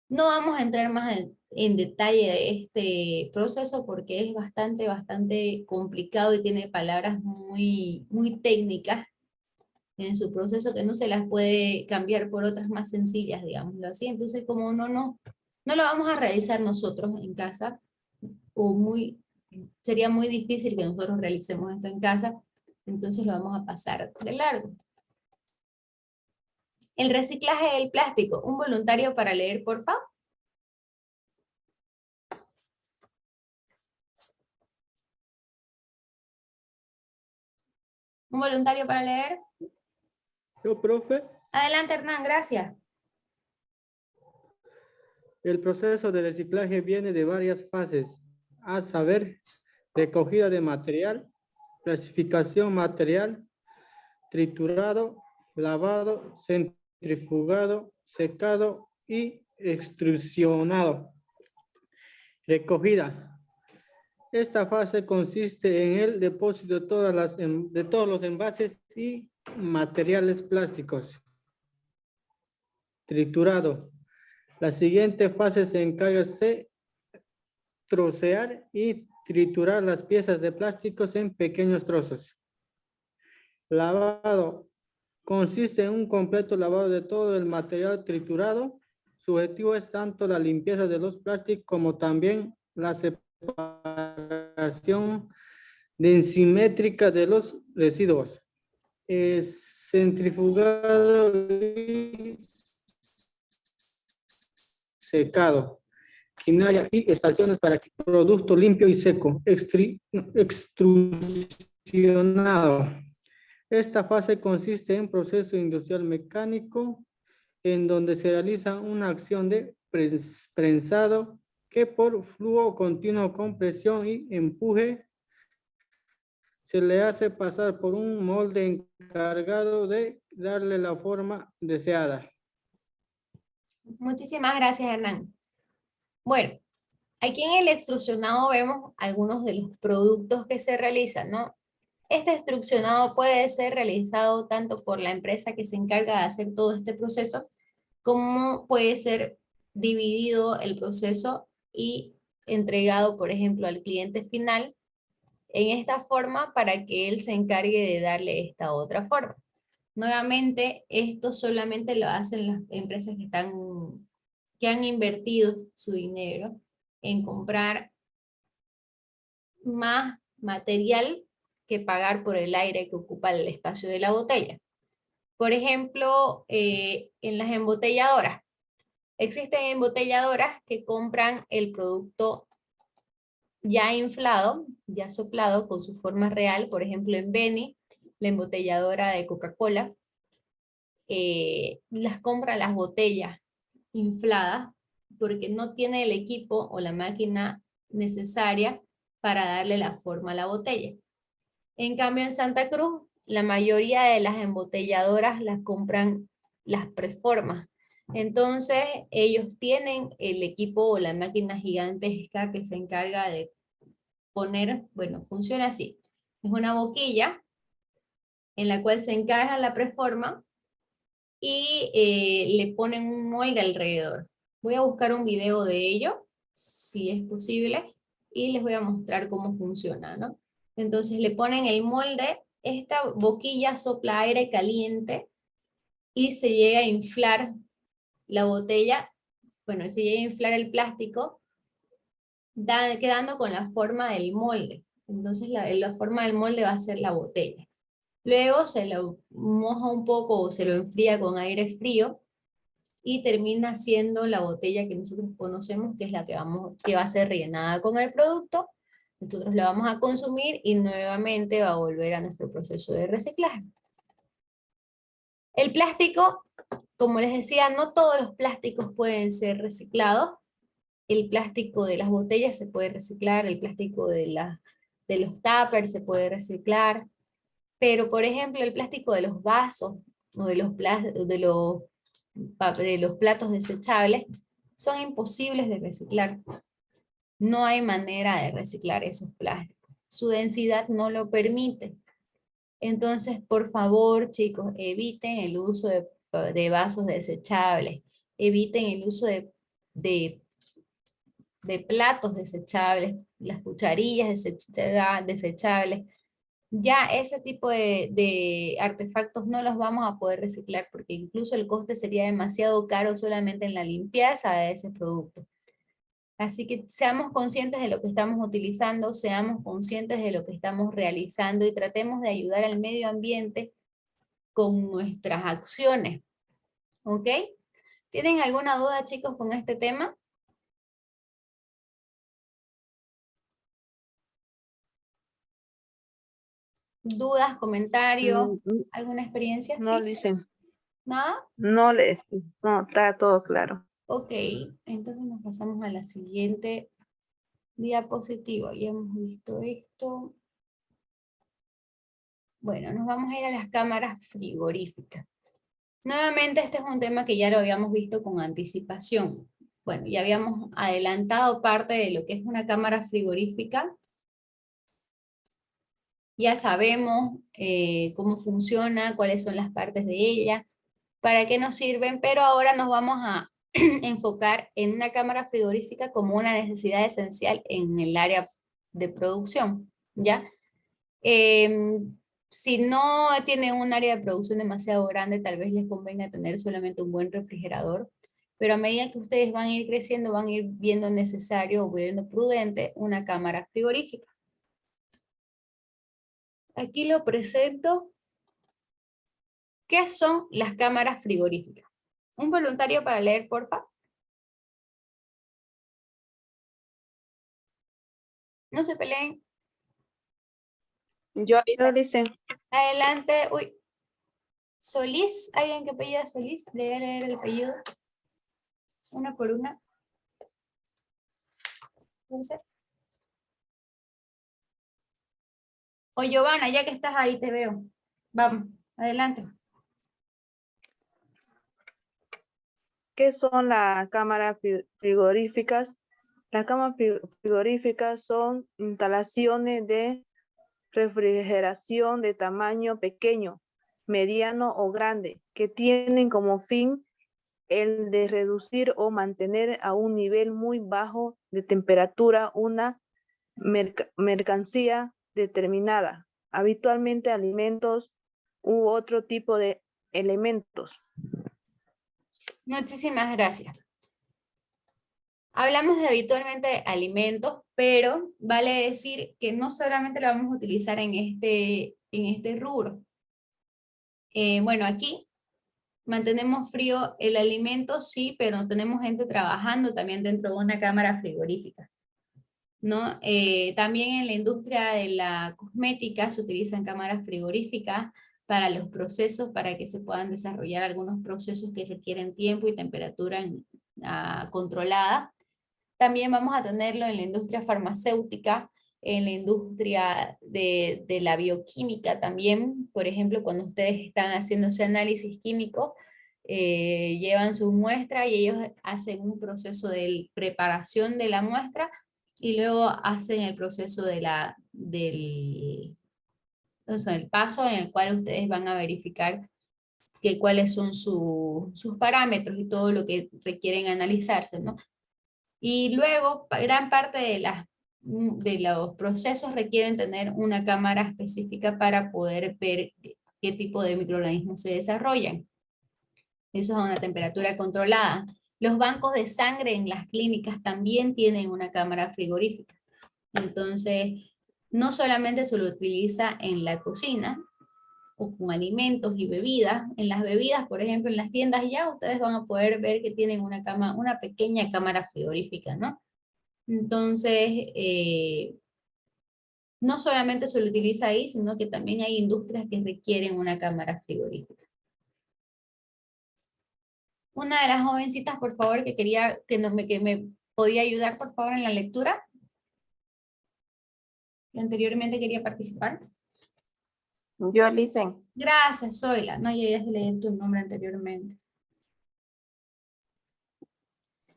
No vamos a entrar más en detalle de este proceso porque es bastante complicado y tiene palabras muy técnicas en su proceso que no se las puede cambiar por otras más sencillas, digámoslo así. Entonces, como no lo vamos a realizar nosotros en casa, sería muy difícil que nosotros realicemos esto en casa, entonces lo vamos a pasar de largo. El reciclaje del plástico. Un voluntario para leer, por favor. ¿Un voluntario para leer? Yo, profe. Adelante, Hernán, gracias. El proceso de reciclaje viene de varias fases, a saber, recogida de material, clasificación material, triturado, lavado, centrifugado, secado y extrusionado. Recogida. Esta fase consiste en el depósito de todos los envases y materiales plásticos. Triturado. La siguiente fase se encarga de trocear y triturar las piezas de plásticos en pequeños trozos. Lavado. Consiste en un completo lavado de todo el material triturado. Su objetivo es tanto la limpieza de los plásticos como también la separación densimétrica de los residuos. Centrifugado y secado. Maquinaria y estaciones para que producto limpio y seco. Extrusionado. Esta fase consiste en proceso industrial mecánico en donde se realiza una acción de prensado que por flujo continuo con presión y empuje se le hace pasar por un molde encargado de darle la forma deseada. Muchísimas gracias, Hernán. Bueno, aquí en el extrusionado vemos algunos de los productos que se realizan, ¿no? Este extrusionado puede ser realizado tanto por la empresa que se encarga de hacer todo este proceso, como puede ser dividido el proceso y entregado, por ejemplo, al cliente final en esta forma para que él se encargue de darle esta otra forma. Nuevamente, esto solamente lo hacen las empresas que han invertido su dinero en comprar más material que pagar por el aire que ocupa el espacio de la botella. Por ejemplo, en las embotelladoras. Existen embotelladoras que compran el producto ya inflado, ya soplado con su forma real. Por ejemplo, en Beni, la embotelladora de Coca-Cola, las compra las botellas infladas porque no tiene el equipo o la máquina necesaria para darle la forma a la botella. En cambio, en Santa Cruz, la mayoría de las embotelladoras las compran las preformas. Entonces, ellos tienen el equipo o la máquina gigantesca que se encarga de poner, bueno, funciona así. Es una boquilla en la cual se encaja la preforma y le ponen un molde alrededor. Voy a buscar un video de ello, si es posible, y les voy a mostrar cómo funciona, ¿no? Entonces le ponen el molde, esta boquilla sopla aire caliente y se llega a inflar la botella, bueno, se llega a inflar el plástico, quedando con la forma del molde. Entonces la forma del molde va a ser la botella. Luego se lo moja un poco o se lo enfría con aire frío y termina siendo la botella que nosotros conocemos, que es la que va a ser rellenada con el producto. Nosotros la vamos a consumir y nuevamente va a volver a nuestro proceso de reciclaje. El plástico, como les decía, no todos los plásticos pueden ser reciclados. El plástico de las botellas se puede reciclar, el plástico de los tuppers se puede reciclar, pero por ejemplo el plástico de los vasos o de los platos desechables son imposibles de reciclar. No hay manera de reciclar esos plásticos. Su densidad no lo permite. Entonces, por favor, chicos, eviten el uso de vasos desechables. Eviten el uso de platos desechables, las cucharillas desechables. Ya ese tipo de artefactos no los vamos a poder reciclar porque incluso el coste sería demasiado caro solamente en la limpieza de ese producto. Así que seamos conscientes de lo que estamos utilizando, seamos conscientes de lo que estamos realizando y tratemos de ayudar al medio ambiente con nuestras acciones. ¿Ok? ¿Tienen alguna duda, chicos, con este tema? ¿Dudas, comentarios, alguna experiencia? No, ¿Sí? dicen. ¿Nada? No, está todo claro. Ok, entonces nos pasamos a la siguiente diapositiva. Ya hemos visto esto. Bueno, nos vamos a ir a las cámaras frigoríficas. Nuevamente este es un tema que ya lo habíamos visto con anticipación. Bueno, ya habíamos adelantado parte de lo que es una cámara frigorífica. Ya sabemos cómo funciona, cuáles son las partes de ella, para qué nos sirven, pero ahora nos vamos a enfocar en una cámara frigorífica como una necesidad esencial en el área de producción, ¿ya? Si no tiene un área de producción demasiado grande, tal vez les convenga tener solamente un buen refrigerador, pero a medida que ustedes van a ir creciendo, van a ir viendo necesario o viendo prudente una cámara frigorífica. Aquí lo presento. ¿Qué son las cámaras frigoríficas? Un voluntario para leer, porfa. No se peleen. Yo dicen. Adelante. Uy. Solís, ¿alguien que apellida Solís? Le voy a leer el apellido. Una por una. ¿Puede ser? O Giovanna, ya que estás ahí, te veo. Vamos, adelante. ¿Qué son las cámaras frigoríficas? Las cámaras frigoríficas son instalaciones de refrigeración de tamaño pequeño, mediano o grande, que tienen como fin el de reducir o mantener a un nivel muy bajo de temperatura una mercancía determinada, habitualmente alimentos u otro tipo de elementos. Muchísimas gracias. Hablamos de habitualmente alimentos, pero vale decir que no solamente lo vamos a utilizar en este rubro. Bueno, aquí mantenemos frío el alimento, sí, pero tenemos gente trabajando también dentro de una cámara frigorífica, ¿no? También en la industria de la cosmética se utilizan cámaras frigoríficas para los procesos, para que se puedan desarrollar algunos procesos que requieren tiempo y temperatura controlada. También vamos a tenerlo en la industria farmacéutica, en la industria de la bioquímica también. Por ejemplo, cuando ustedes están haciendo ese análisis químico, llevan su muestra y ellos hacen un proceso de preparación de la muestra y luego hacen el proceso del el paso en el cual ustedes van a verificar cuáles son sus parámetros y todo lo que requieren analizarse, ¿no? Y luego, gran parte de los procesos requieren tener una cámara específica para poder ver qué tipo de microorganismos se desarrollan. Eso es a una temperatura controlada. Los bancos de sangre en las clínicas también tienen una cámara frigorífica. Entonces, no solamente se lo utiliza en la cocina, o con alimentos y bebidas. En las bebidas, por ejemplo, en las tiendas ya ustedes van a poder ver que tienen una pequeña cámara frigorífica, ¿no? Entonces, no solamente se lo utiliza ahí, sino que también hay industrias que requieren una cámara frigorífica. Una de las jovencitas, por favor, que me podía ayudar, por favor, en la lectura. Que anteriormente quería participar. Yo, Licen. Gracias, Zoila. No, yo ya leí tu nombre anteriormente.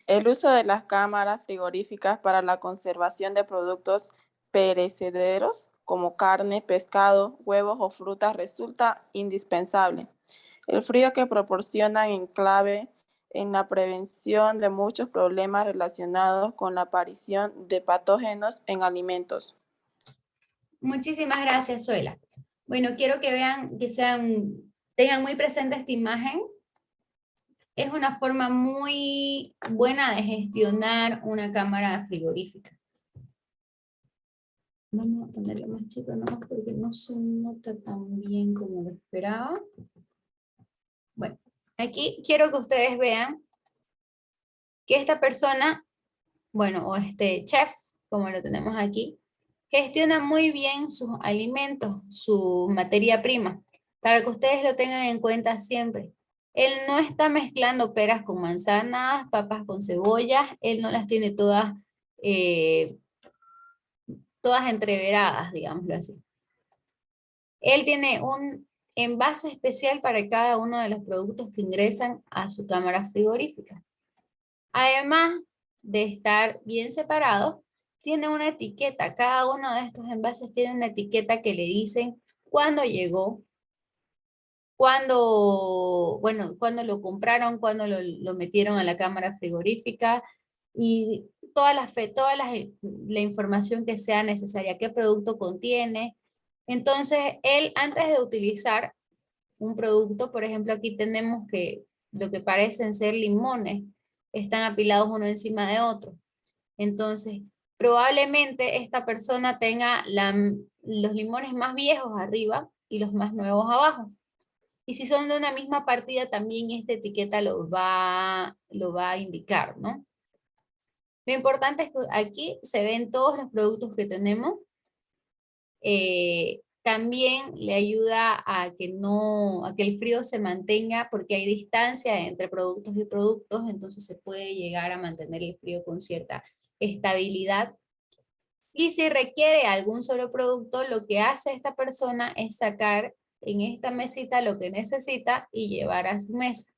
El uso de las cámaras frigoríficas para la conservación de productos perecederos como carne, pescado, huevos o frutas resulta indispensable. El frío que proporcionan en clave en la prevención de muchos problemas relacionados con la aparición de patógenos en alimentos. Muchísimas gracias, Zoila. Bueno, quiero que vean, tengan muy presente esta imagen. Es una forma muy buena de gestionar una cámara frigorífica. Vamos a ponerlo más chico nomás porque no se nota tan bien como lo esperaba. Bueno, aquí quiero que ustedes vean que esta persona, bueno, o este chef, como lo tenemos aquí, gestiona muy bien sus alimentos, su materia prima, para que ustedes lo tengan en cuenta siempre. Él no está mezclando peras con manzanas, papas con cebollas, él no las tiene todas entreveradas, digámoslo así. Él tiene un envase especial para cada uno de los productos que ingresan a su cámara frigorífica. Además de estar bien separados, tiene una etiqueta. Cada uno de estos envases tiene una etiqueta que le dicen cuándo llegó, cuándo lo compraron, cuándo lo metieron a la cámara frigorífica y la información que sea necesaria, qué producto contiene. Entonces, él antes de utilizar un producto, por ejemplo, aquí tenemos que lo que parecen ser limones, están apilados uno encima de otro. Entonces, probablemente esta persona tenga los limones más viejos arriba y los más nuevos abajo. Y si son de una misma partida, también esta etiqueta lo va a indicar, ¿no? Lo importante es que aquí se ven todos los productos que tenemos. También le ayuda a que el frío se mantenga porque hay distancia entre productos y productos, entonces se puede llegar a mantener el frío con cierta estabilidad. Y si requiere algún solo producto, lo que hace esta persona es sacar en esta mesita lo que necesita y llevar a su mesa.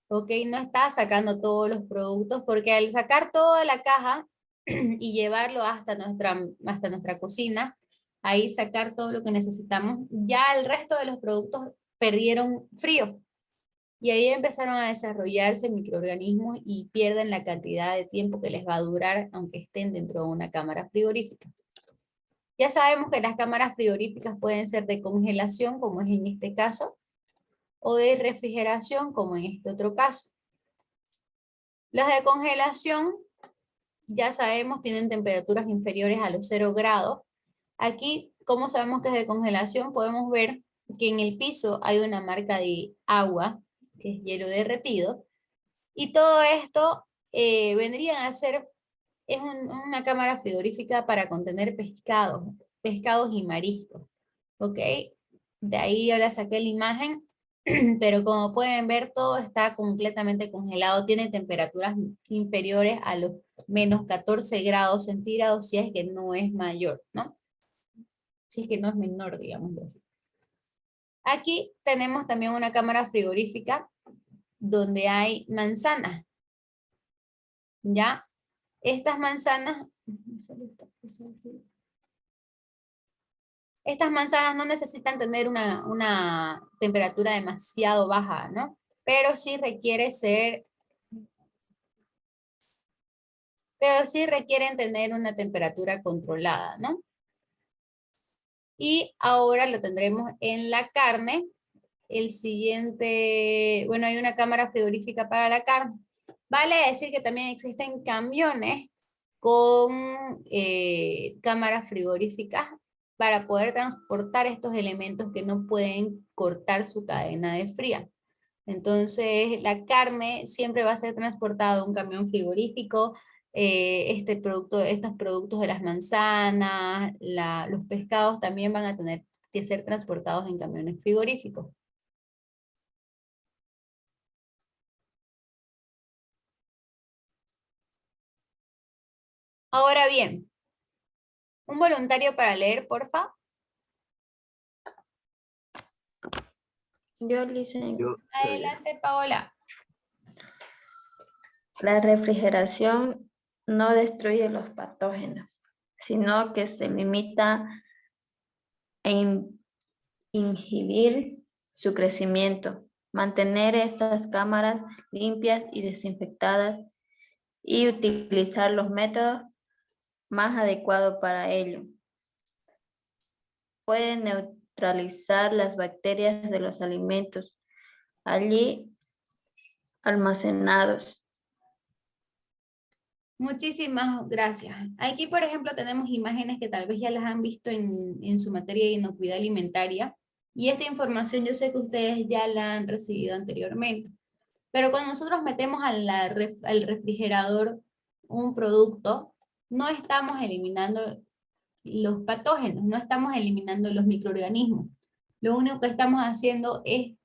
Ok, no está sacando todos los productos porque al sacar toda la caja y llevarlo hasta nuestra cocina, ahí sacar todo lo que necesitamos, ya el resto de los productos perdieron frío. Y ahí empezaron a desarrollarse microorganismos y pierden la cantidad de tiempo que les va a durar aunque estén dentro de una cámara frigorífica. Ya sabemos que las cámaras frigoríficas pueden ser de congelación, como es en este caso, o de refrigeración, como en este otro caso. Las de congelación, ya sabemos, tienen temperaturas inferiores a los 0 grados. Aquí, como sabemos que es de congelación, podemos ver que en el piso hay una marca de agua, que es hielo derretido, y todo esto vendría a ser, es una cámara frigorífica para contener pescados y mariscos, ¿ok? De ahí ahora saqué la imagen pero como pueden ver, todo está completamente congelado, tiene temperaturas inferiores a los menos 14 grados centígrados si es que no es mayor, ¿no? Si es que no es menor, digamos así. Aquí tenemos también una cámara frigorífica donde hay manzanas, ¿ya? Estas manzanas no necesitan tener una temperatura demasiado baja, ¿no? Pero sí requieren tener una temperatura controlada, ¿no? Y ahora lo tendremos en la carne. El siguiente, bueno, hay una cámara frigorífica para la carne. Vale decir que también existen camiones con cámaras frigoríficas para poder transportar estos elementos que no pueden cortar su cadena de fría. Entonces, la carne siempre va a ser transportada en un camión frigorífico. Estos productos de las manzanas, los pescados también van a tener que ser transportados en camiones frigoríficos. Ahora bien, un voluntario para leer, porfa. Yo, licenciado. Adelante, Paola. La refrigeración no destruye los patógenos, sino que se limita a inhibir su crecimiento, mantener estas cámaras limpias y desinfectadas y utilizar los métodos más adecuados para ello. Puede neutralizar las bacterias de los alimentos allí almacenados. Muchísimas gracias. Aquí, por ejemplo, tenemos imágenes que tal vez ya las han visto en su materia de inocuidad alimentaria. Y esta información yo sé que ustedes ya la han recibido anteriormente. Pero cuando nosotros metemos al refrigerador un producto, no estamos eliminando los patógenos, no estamos eliminando los microorganismos. Lo único que estamos haciendo es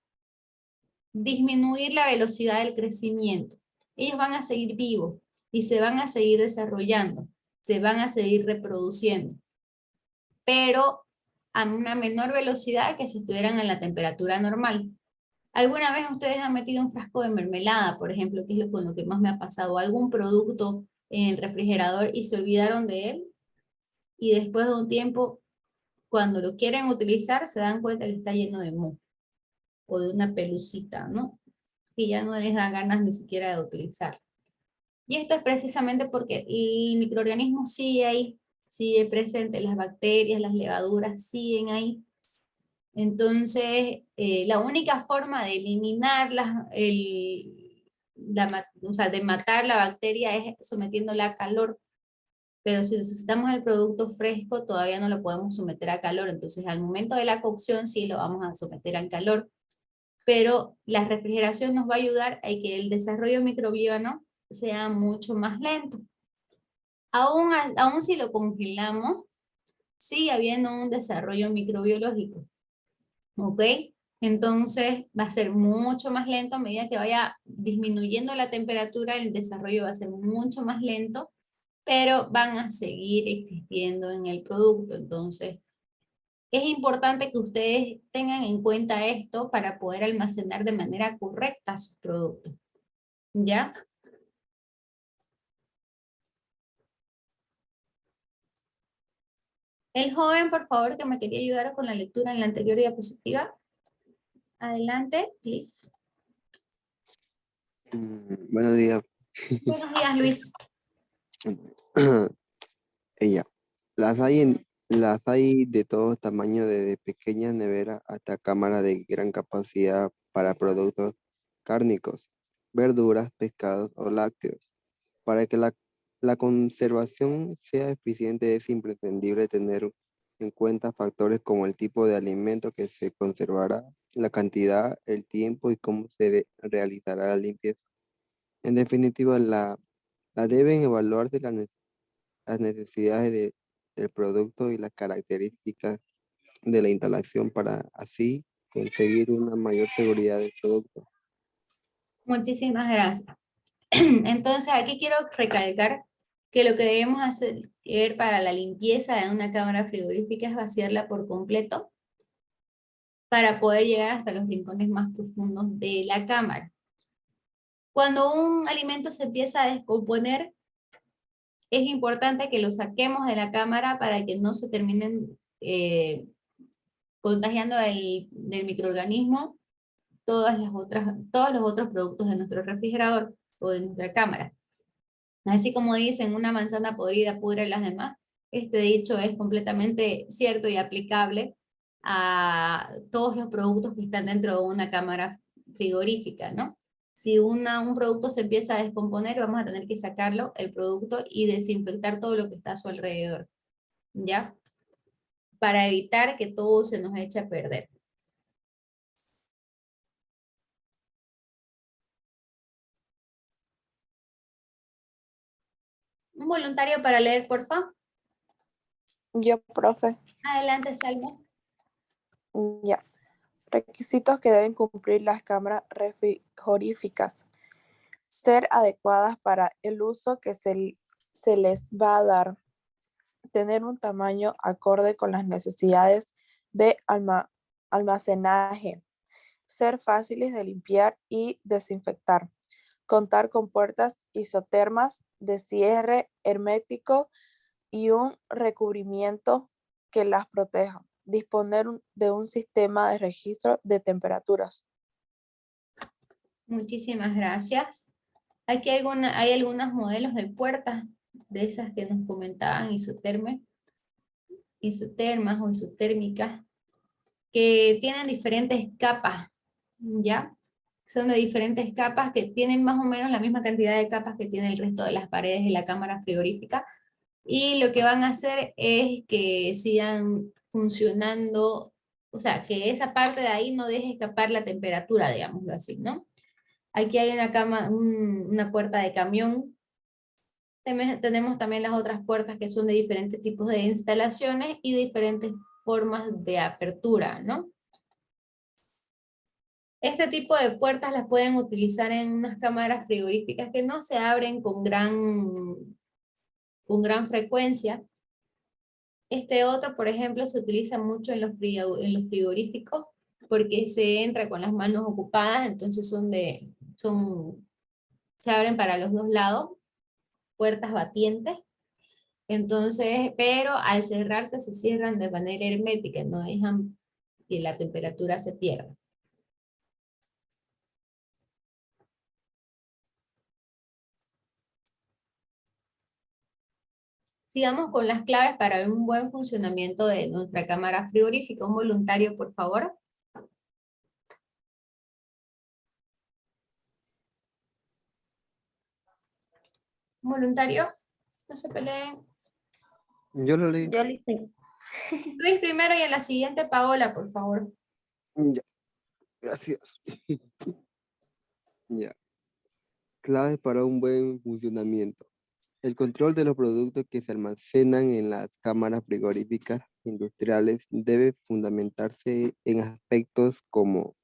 disminuir la velocidad del crecimiento. Ellos van a seguir vivos y se van a seguir desarrollando, se van a seguir reproduciendo, pero a una menor velocidad que si estuvieran en la temperatura normal. ¿Alguna vez ustedes han metido un frasco de mermelada, por ejemplo, que es con lo que más me ha pasado, algún producto en el refrigerador y se olvidaron de él? Y después de un tiempo, cuando lo quieren utilizar, se dan cuenta que está lleno de moho o de una pelucita, ¿no? Que ya no les da ganas ni siquiera de utilizar. Y esto es precisamente porque el microorganismo sigue ahí, sigue presente, las bacterias, las levaduras siguen ahí. Entonces, la única forma de eliminar o sea, de matar la bacteria es sometiéndola a calor. Pero si necesitamos el producto fresco, todavía no lo podemos someter a calor. Entonces, al momento de la cocción, sí lo vamos a someter al calor. Pero la refrigeración nos va a ayudar a que el desarrollo microbiano sea mucho más lento. Aún si lo congelamos, sigue habiendo un desarrollo microbiológico. ¿Ok? Entonces va a ser mucho más lento a medida que vaya disminuyendo la temperatura, el desarrollo va a ser mucho más lento, pero van a seguir existiendo en el producto. Entonces, es importante que ustedes tengan en cuenta esto para poder almacenar de manera correcta sus productos. ¿Ya? El joven, por favor, que me quería ayudar con la lectura en la anterior diapositiva. Adelante, please. Buenos días. Buenos días, Luis. Ella. Las hay de todos tamaños, desde pequeñas neveras hasta cámaras de gran capacidad para productos cárnicos, verduras, pescados o lácteos. Para que la conservación sea eficiente es imprescindible tener en cuenta factores como el tipo de alimento que se conservará, la cantidad, el tiempo y cómo se realizará la limpieza. En definitiva, la deben evaluarse las necesidades del producto y las características de la instalación para así conseguir una mayor seguridad del producto. Muchísimas gracias. Entonces, aquí quiero recalcar que lo que debemos hacer para la limpieza de una cámara frigorífica es vaciarla por completo para poder llegar hasta los rincones más profundos de la cámara. Cuando un alimento se empieza a descomponer, es importante que lo saquemos de la cámara para que no se terminen contagiando del microorganismo todos los otros productos de nuestro refrigerador o de nuestra cámara. Así como dicen, una manzana podrida pudre las demás, este dicho es completamente cierto y aplicable a todos los productos que están dentro de una cámara frigorífica, ¿no? Si un producto se empieza a descomponer, vamos a tener que sacarlo, el producto, y desinfectar todo lo que está a su alrededor, ¿ya? Para evitar que todo se nos eche a perder. Un voluntario para leer, por favor. Yo, profe. Adelante, Salma. Ya. Requisitos que deben cumplir las cámaras frigoríficas. Ser adecuadas para el uso que se les va a dar. Tener un tamaño acorde con las necesidades de almacenaje. Ser fáciles de limpiar y desinfectar. Contar con puertas isotermas de cierre hermético y un recubrimiento que las proteja. Disponer de un sistema de registro de temperaturas. Muchísimas gracias. Aquí hay algunos modelos de puertas, de esas que nos comentaban, isotermas o isotérmicas, que tienen diferentes capas, ¿ya? Son de diferentes capas que tienen más o menos la misma cantidad de capas que tiene el resto de las paredes de la cámara frigorífica, y lo que van a hacer es que sigan funcionando, o sea, que esa parte de ahí no deje escapar la temperatura, digámoslo así, ¿no? Aquí hay una puerta de camión. Tenemos también las otras puertas que son de diferentes tipos de instalaciones y diferentes formas de apertura, ¿no? Este tipo de puertas las pueden utilizar en unas cámaras frigoríficas que no se abren con gran frecuencia. Este otro, por ejemplo, se utiliza mucho en los frigoríficos porque se entra con las manos ocupadas, entonces se abren para los dos lados, puertas batientes. Entonces, pero al cerrarse se cierran de manera hermética, no dejan que la temperatura se pierda. Sigamos con las claves para un buen funcionamiento de nuestra cámara frigorífica. Un voluntario, por favor. ¿Un voluntario? No se peleen. Yo lo leí. Yo le hice. Luis primero y en la siguiente Paola, por favor. Ya, gracias. Ya. Claves para un buen funcionamiento. El control de los productos que se almacenan en las cámaras frigoríficas industriales debe fundamentarse en aspectos como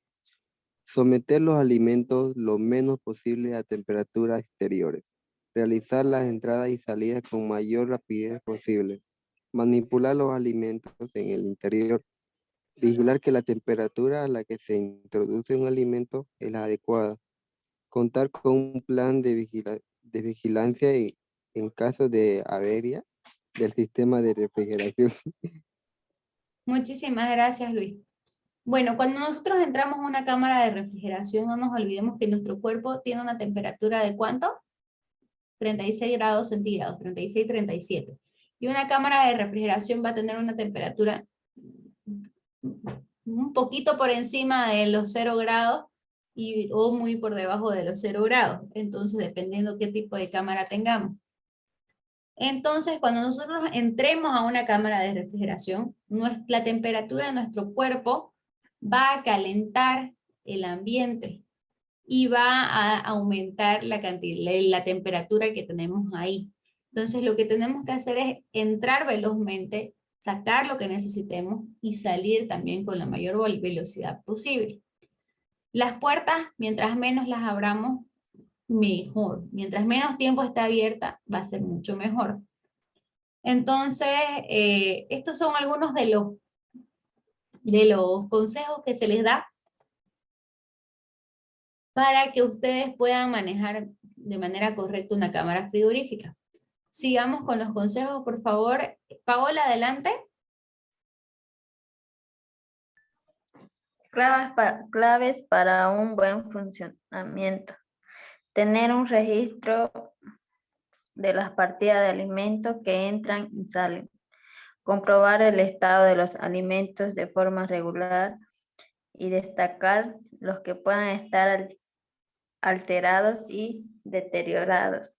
someter los alimentos lo menos posible a temperaturas exteriores, realizar las entradas y salidas con mayor rapidez posible, manipular los alimentos en el interior, vigilar que la temperatura a la que se introduce un alimento es la adecuada, contar con un plan de vigilancia en caso de avería del sistema de refrigeración. Muchísimas gracias, Luis. Bueno, cuando nosotros entramos a una cámara de refrigeración, no nos olvidemos que nuestro cuerpo tiene una temperatura de ¿cuánto? 36 grados centígrados, 36, 37. Y una cámara de refrigeración va a tener una temperatura un poquito por encima de los 0 grados o muy por debajo de los 0 grados. Entonces, dependiendo qué tipo de cámara tengamos. Entonces, cuando nosotros entremos a una cámara de refrigeración, la temperatura de nuestro cuerpo va a calentar el ambiente y va a aumentar la temperatura que tenemos ahí. Entonces, lo que tenemos que hacer es entrar velozmente sacar lo que necesitemos y salir también con la mayor velocidad posible. Las puertas, mientras menos las abramos, mejor. Mientras menos tiempo está abierta, va a ser mucho mejor. Entonces, estos son algunos de los consejos que se les da para que ustedes puedan manejar de manera correcta una cámara frigorífica. Sigamos con los consejos, por favor. Paola, adelante. Claves para un buen funcionamiento. Tener un registro de las partidas de alimentos que entran y salen. Comprobar el estado de los alimentos de forma regular y destacar los que puedan estar alterados y deteriorados.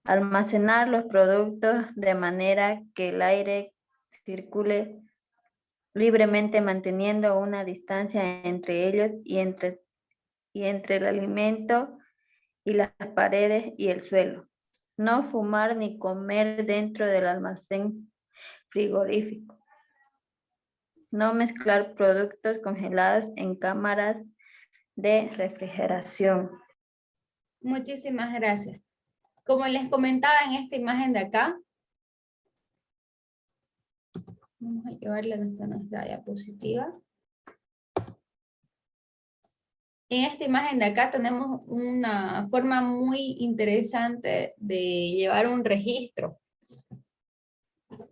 Almacenar los productos de manera que el aire circule libremente, manteniendo una distancia entre ellos y entre el alimento y las paredes y el suelo. No fumar ni comer dentro del almacén frigorífico. No mezclar productos congelados en cámaras de refrigeración. Muchísimas gracias. Como les comentaba en esta imagen de acá, vamos a llevarla hasta nuestra diapositiva. En esta imagen de acá tenemos una forma muy interesante de llevar un registro.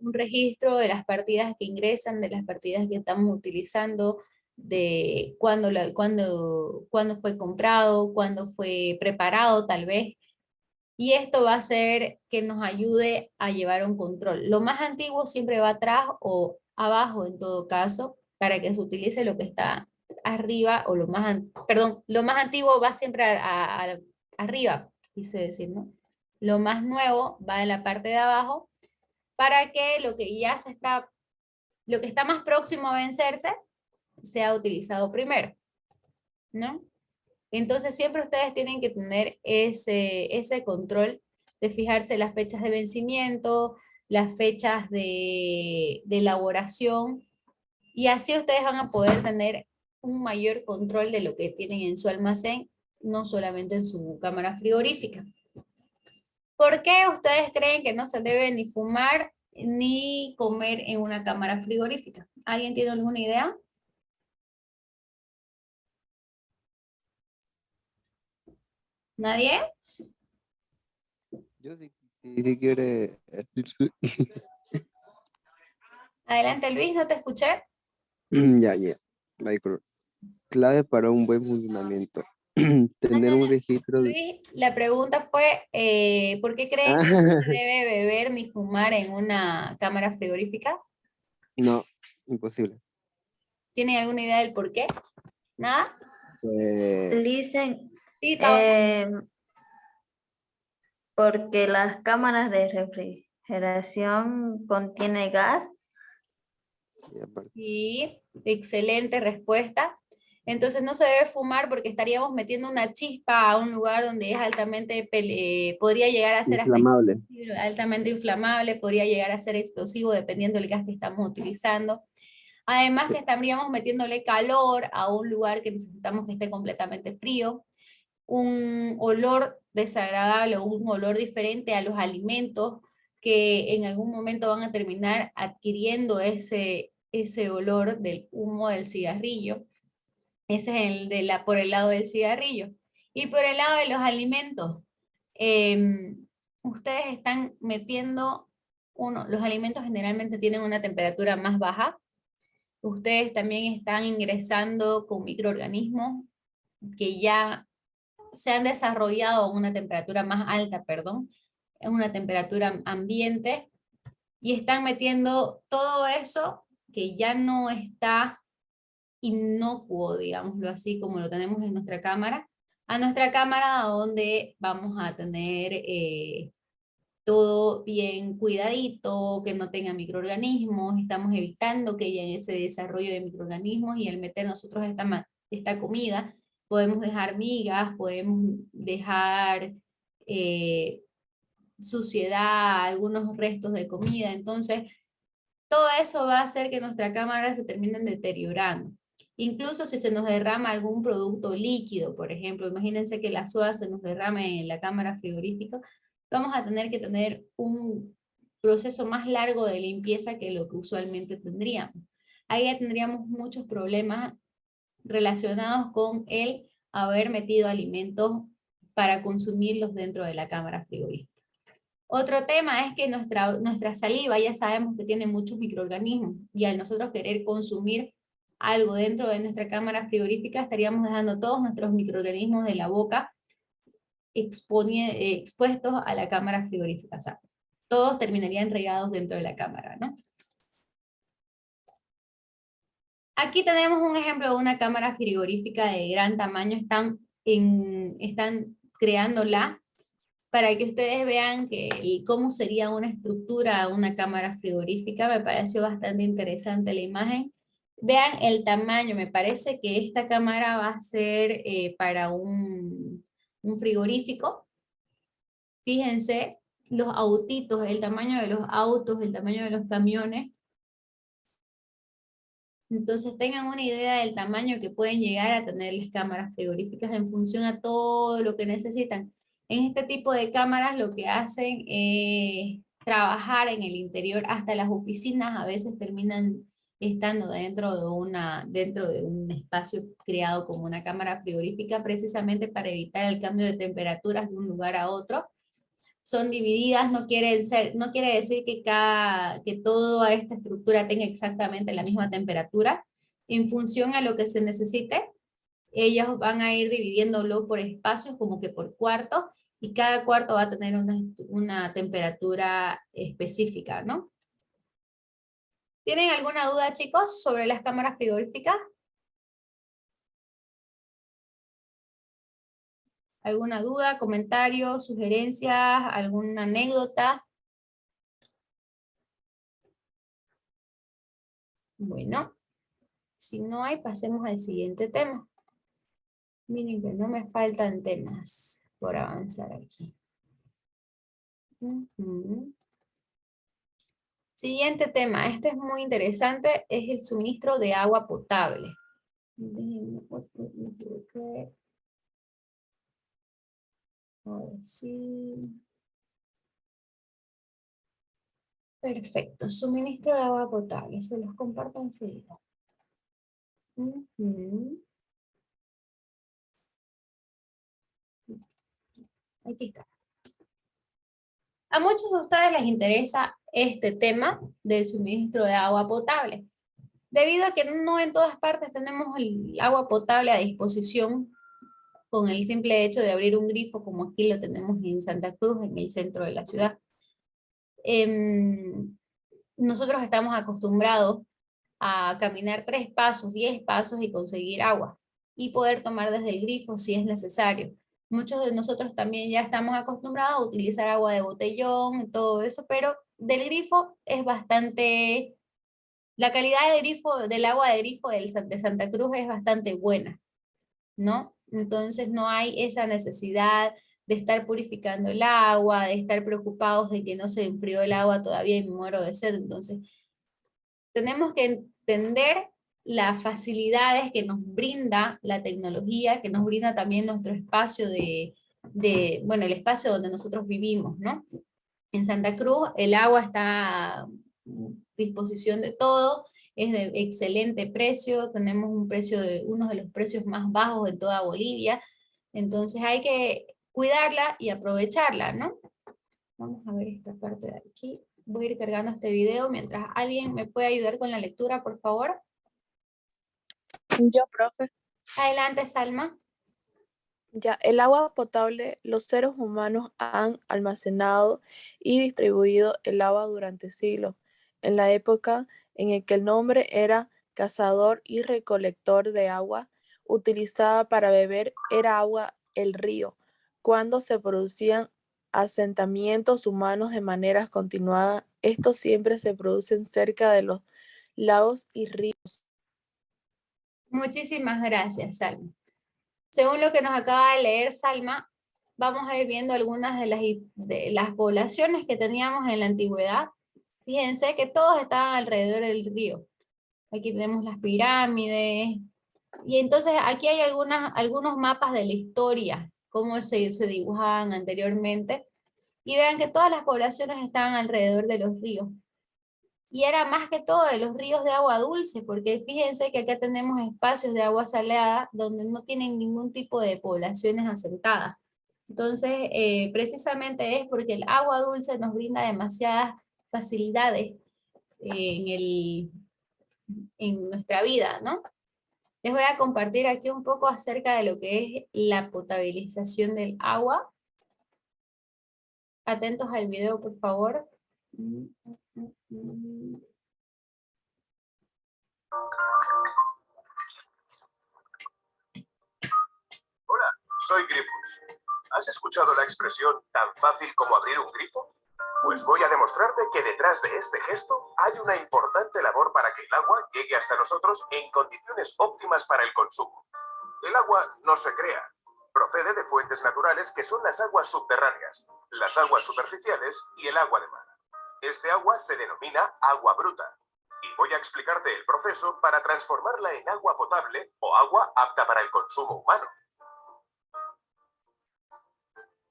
Un registro de las partidas que ingresan, de las partidas que estamos utilizando, de cuándo fue comprado, cuándo fue preparado tal vez. Y esto va a hacer que nos ayude a llevar un control. Lo más antiguo siempre va atrás o abajo en todo caso, para que se utilice lo que está arriba, o lo más antiguo va siempre arriba, quise decir, ¿no? Lo más nuevo va en la parte de abajo, para que lo que está más próximo a vencerse, sea utilizado primero, ¿no? Entonces siempre ustedes tienen que tener ese control de fijarse las fechas de vencimiento, las fechas de elaboración, y así ustedes van a poder tener un mayor control de lo que tienen en su almacén, no solamente en su cámara frigorífica. ¿Por qué ustedes creen que no se debe ni fumar ni comer en una cámara frigorífica? ¿Alguien tiene alguna idea? ¿Nadie? Yo sí, si quiere. Adelante, Luis, no te escuché. Ya. Clave para un buen funcionamiento. Tener un registro de... Luis, la pregunta fue, ¿por qué creen que no se debe beber ni fumar en una cámara frigorífica? No, imposible. ¿Tienen alguna idea del por qué? ¿Nada? Dicen, Sí, Paola. porque las cámaras de refrigeración contienen gas. Sí, aparte. Sí, excelente respuesta. Entonces no se debe fumar porque estaríamos metiendo una chispa a un lugar donde es altamente, podría llegar a ser hasta Inflamable. altamente inflamable, podría llegar a ser explosivo dependiendo del gas que estamos utilizando. Además Sí. que estaríamos metiéndole calor a un lugar que necesitamos que esté completamente frío. Un olor desagradable o un olor diferente a los alimentos que en algún momento van a terminar adquiriendo ese olor del humo del cigarrillo. Ese es por el lado del cigarrillo. Y por el lado de los alimentos, ustedes están metiendo, los alimentos generalmente tienen una temperatura más baja. Ustedes también están ingresando con microorganismos que ya se han desarrollado a una temperatura más alta, en una temperatura ambiente, y están metiendo todo eso que ya no está inocuo, digámoslo así, como lo tenemos en nuestra cámara, a nuestra cámara donde vamos a tener todo bien cuidadito, que no tenga microorganismos, estamos evitando que haya ese desarrollo de microorganismos, y al meter nosotros esta comida, podemos dejar migas, podemos dejar suciedad, algunos restos de comida. Entonces, todo eso va a hacer que nuestra cámara se termine deteriorando. Incluso si se nos derrama algún producto líquido, por ejemplo, imagínense que la soda se nos derrame en la cámara frigorífica, vamos a tener que tener un proceso más largo de limpieza que lo que usualmente tendríamos. Ahí ya tendríamos muchos problemas relacionados con el haber metido alimentos para consumirlos dentro de la cámara frigorífica. Otro tema es que nuestra saliva ya sabemos que tiene muchos microorganismos y al nosotros querer consumir algo dentro de nuestra cámara frigorífica estaríamos dejando todos nuestros microorganismos de la boca expuestos a la cámara frigorífica. O sea, todos terminarían regados dentro de la cámara, ¿no? Aquí tenemos un ejemplo de una cámara frigorífica de gran tamaño. Están creándola para que ustedes vean cómo sería una estructura de una cámara frigorífica. Me pareció bastante interesante la imagen. Vean el tamaño, me parece que esta cámara va a ser para un frigorífico. Fíjense los autitos, el tamaño de los autos, el tamaño de los camiones. Entonces tengan una idea del tamaño que pueden llegar a tener las cámaras frigoríficas en función a todo lo que necesitan. En este tipo de cámaras lo que hacen es trabajar en el interior, hasta las oficinas a veces terminan estando dentro de un espacio creado como una cámara frigorífica, precisamente para evitar el cambio de temperaturas de un lugar a otro. Son divididas, no quiere decir que toda esta estructura tenga exactamente la misma temperatura. En función a lo que se necesite, ellos van a ir dividiéndolo por espacios, como que por cuartos, y cada cuarto va a tener una temperatura específica, ¿no? ¿Tienen alguna duda, chicos, sobre las cámaras frigoríficas? ¿Alguna duda, comentario, sugerencias, alguna anécdota? Bueno, si no hay, pasemos al siguiente tema. Miren que no me faltan temas por avanzar aquí. Siguiente tema, este es muy interesante, es el suministro de agua potable. Ahora sí. Perfecto, suministro de agua potable, se los comparto enseguida. Aquí está. A muchos de ustedes les interesa este tema del suministro de agua potable, debido a que no en todas partes tenemos el agua potable a disposición con el simple hecho de abrir un grifo, como aquí lo tenemos en Santa Cruz, en el centro de la ciudad. Nosotros estamos acostumbrados a caminar 3 pasos, 10 pasos y conseguir agua, y poder tomar desde el grifo si es necesario. Muchos de nosotros también ya estamos acostumbrados a utilizar agua de botellón y todo eso, pero del grifo es bastante, la calidad del agua de grifo de Santa Cruz es bastante buena, ¿no? Entonces no hay esa necesidad de estar purificando el agua, de estar preocupados de que no se enfrió el agua todavía y me muero de sed. Entonces tenemos que entender las facilidades que nos brinda la tecnología, que nos brinda también nuestro espacio bueno, el espacio donde nosotros vivimos, ¿no? En Santa Cruz el agua está a disposición de todo, es de excelente precio, tenemos uno de los precios más bajos de toda Bolivia, entonces hay que cuidarla y aprovecharla, ¿no? Vamos a ver esta parte de aquí. Voy a ir cargando este video mientras alguien me puede ayudar con la lectura, por favor. Yo, profe. Adelante, Salma. Ya, el agua potable, los seres humanos han almacenado y distribuido el agua durante siglos. En la época en la que el nombre era cazador y recolector de agua, utilizada para beber era agua el río. Cuando se producían asentamientos humanos de manera continuada, estos siempre se producen cerca de los lagos y ríos. Muchísimas gracias, Salma. Según lo que nos acaba de leer Salma, vamos a ir viendo algunas de las poblaciones que teníamos en la antigüedad. Fíjense que todos estaban alrededor del río. Aquí tenemos las pirámides. Y entonces aquí hay algunos mapas de la historia, cómo se dibujaban anteriormente. Y vean que todas las poblaciones estaban alrededor de los ríos. Y era más que todo de los ríos de agua dulce, porque fíjense que acá tenemos espacios de agua salada donde no tienen ningún tipo de poblaciones asentadas. Entonces, precisamente es porque el agua dulce nos brinda demasiadas facilidades en nuestra vida, ¿no? Les voy a compartir aquí un poco acerca de lo que es la potabilización del agua. Atentos al video, por favor. Hola, soy Grifus. ¿Has escuchado la expresión tan fácil como abrir un grifo? Pues voy a demostrarte que detrás de este gesto hay una importante labor para que el agua llegue hasta nosotros en condiciones óptimas para el consumo. El agua no se crea. Procede de fuentes naturales que son las aguas subterráneas, las aguas superficiales y el agua de mar. Este agua se denomina agua bruta. Y voy a explicarte el proceso para transformarla en agua potable o agua apta para el consumo humano.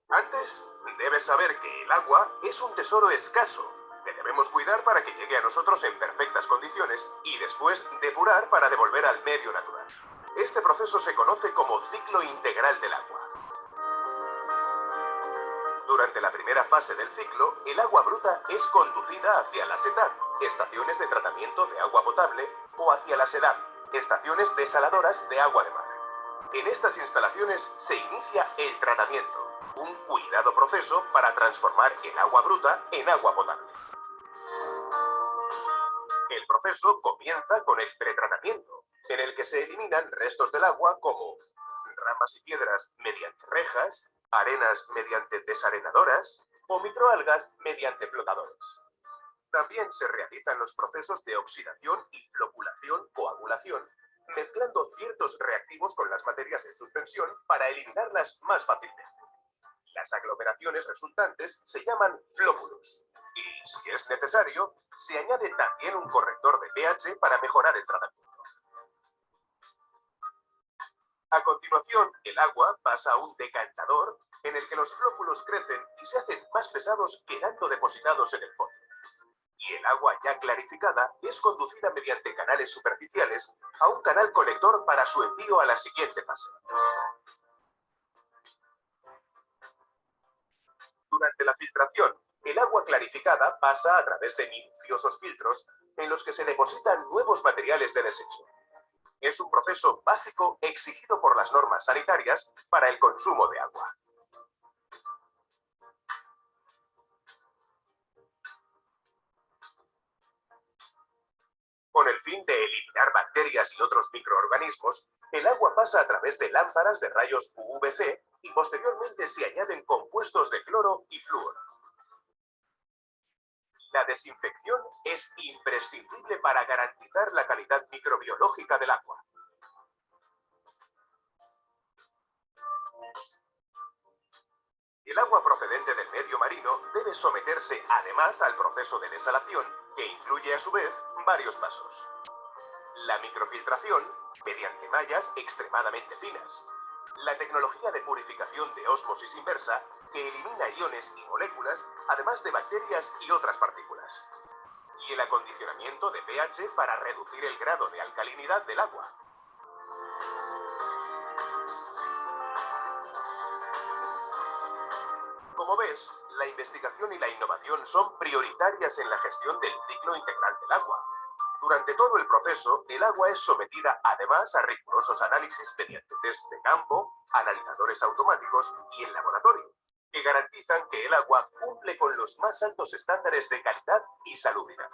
Antes, debes saber que el agua es un tesoro escaso, que debemos cuidar para que llegue a nosotros en perfectas condiciones y después depurar para devolver al medio natural. Este proceso se conoce como ciclo integral del agua. Durante la primera fase del ciclo, el agua bruta es conducida hacia la SETAT, estaciones de tratamiento de agua potable, o hacia la SEDAM, estaciones desaladoras de agua de mar. En estas instalaciones se inicia el tratamiento, un cuidado proceso para transformar el agua bruta en agua potable. El proceso comienza con el pretratamiento, en el que se eliminan restos del agua como ramas y piedras mediante rejas, arenas mediante desarenadoras o microalgas mediante flotadores. También se realizan los procesos de oxidación y floculación-coagulación, mezclando ciertos reactivos con las materias en suspensión para eliminarlas más fácilmente. Las aglomeraciones resultantes se llaman flóculos. Y, si es necesario, se añade también un corrector de pH para mejorar el tratamiento. A continuación, el agua pasa a un decantador en el que los flóculos crecen y se hacen más pesados, quedando depositados en el fondo. Y el agua ya clarificada es conducida mediante canales superficiales a un canal colector para su envío a la siguiente fase. Durante la filtración, el agua clarificada pasa a través de minuciosos filtros en los que se depositan nuevos materiales de desecho. Es un proceso básico exigido por las normas sanitarias para el consumo de agua. Con el fin de eliminar bacterias y otros microorganismos, el agua pasa a través de lámparas de rayos UVC y posteriormente se añaden compuestos de cloro y flúor. La desinfección es imprescindible para garantizar la calidad microbiológica del agua. El agua procedente del medio marino debe someterse además al proceso de desalación, que incluye a su vez varios pasos. La microfiltración, mediante mallas extremadamente finas. La tecnología de purificación de ósmosis inversa, que elimina iones y moléculas, además de bacterias y otras partículas. Y el acondicionamiento de pH para reducir el grado de alcalinidad del agua. Como ves, la investigación y la innovación son prioritarias en la gestión del ciclo integral del agua. Durante todo el proceso, el agua es sometida además a rigurosos análisis mediante test de campo, analizadores automáticos y en laboratorio, que garantizan que el agua cumple con los más altos estándares de calidad y salubridad.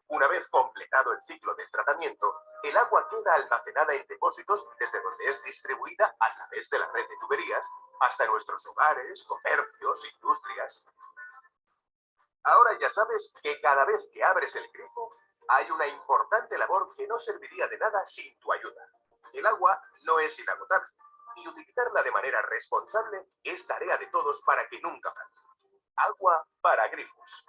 Una vez completado el ciclo del tratamiento, el agua queda almacenada en depósitos desde donde es distribuida a través de la red de tuberías hasta nuestros hogares, comercios, industrias. Ahora ya sabes que cada vez que abres el grifo, hay una importante labor que no serviría de nada sin tu ayuda. El agua no es inagotable y utilizarla de manera responsable es tarea de todos para que nunca falte. Agua para Grifus.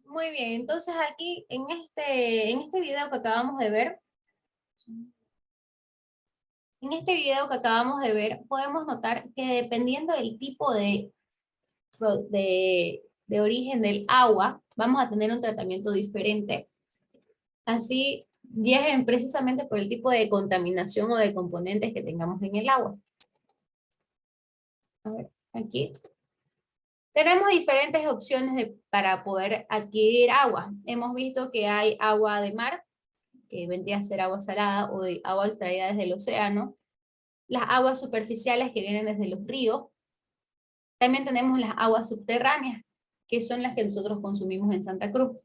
Muy bien, entonces aquí en este video que acabamos de ver, podemos notar que dependiendo del tipo de origen del agua, vamos a tener un tratamiento diferente. Así, viajen precisamente por el tipo de contaminación o de componentes que tengamos en el agua. A ver, aquí. Tenemos diferentes opciones para poder adquirir agua. Hemos visto que hay agua de mar, que vendría a ser agua salada o de agua extraída desde el océano. Las aguas superficiales que vienen desde los ríos. También tenemos las aguas subterráneas, que son las que nosotros consumimos en Santa Cruz.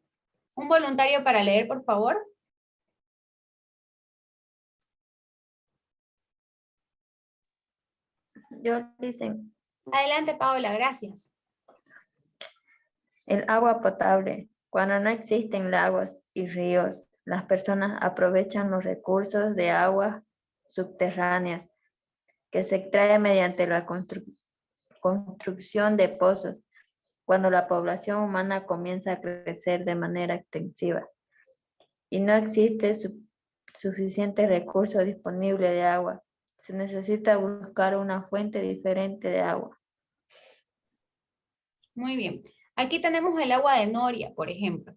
Un voluntario para leer, por favor. Yo dicen, Adelante, Paola, gracias. el agua potable. Cuando no existen lagos y ríos, las personas aprovechan los recursos de agua subterráneas que se extrae mediante la construcción de pozos, cuando la población humana comienza a crecer de manera extensiva y no existe suficiente recurso disponible de agua. Se necesita buscar una fuente diferente de agua. Muy bien. Aquí tenemos el agua de Noria, por ejemplo.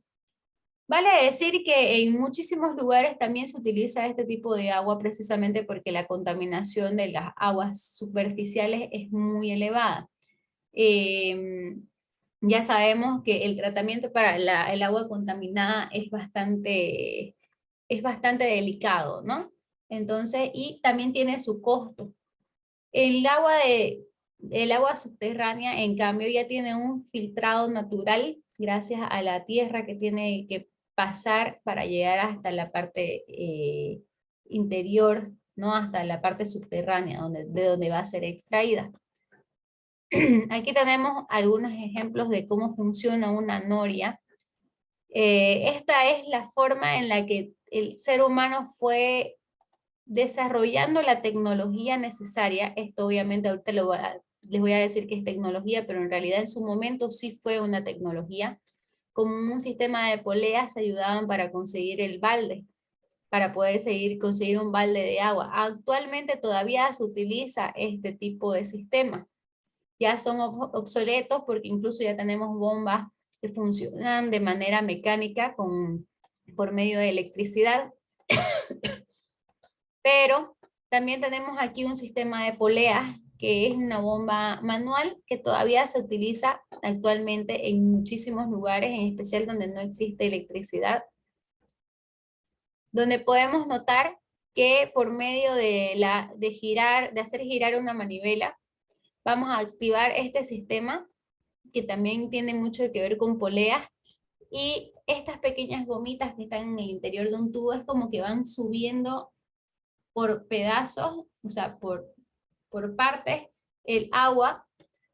Vale decir que en muchísimos lugares también se utiliza este tipo de agua precisamente porque la contaminación de las aguas superficiales es muy elevada. Ya sabemos que el tratamiento para el agua contaminada es bastante delicado, ¿no? Entonces, y también tiene su costo. El agua subterránea, en cambio, ya tiene un filtrado natural gracias a la tierra que tiene que pasar para llegar hasta la parte interior, ¿no? Hasta la parte subterránea, de donde va a ser extraída. Aquí tenemos algunos ejemplos de cómo funciona una noria. Esta es la forma en la que el ser humano fue desarrollando la tecnología necesaria. Esto obviamente ahorita les voy a decir que es tecnología, pero en realidad en su momento sí fue una tecnología. Como un sistema de poleas se ayudaban para conseguir el balde, para poder conseguir un balde de agua. Actualmente todavía se utiliza este tipo de sistema. Ya son obsoletos porque incluso ya tenemos bombas que funcionan de manera mecánica por medio de electricidad. Pero también tenemos aquí un sistema de poleas que es una bomba manual que todavía se utiliza actualmente en muchísimos lugares, en especial donde no existe electricidad, donde podemos notar que por medio de hacer girar una manivela, vamos a activar este sistema que también tiene mucho que ver con poleas, y estas pequeñas gomitas que están en el interior de un tubo es como que van subiendo por pedazos, o sea, por partes, el agua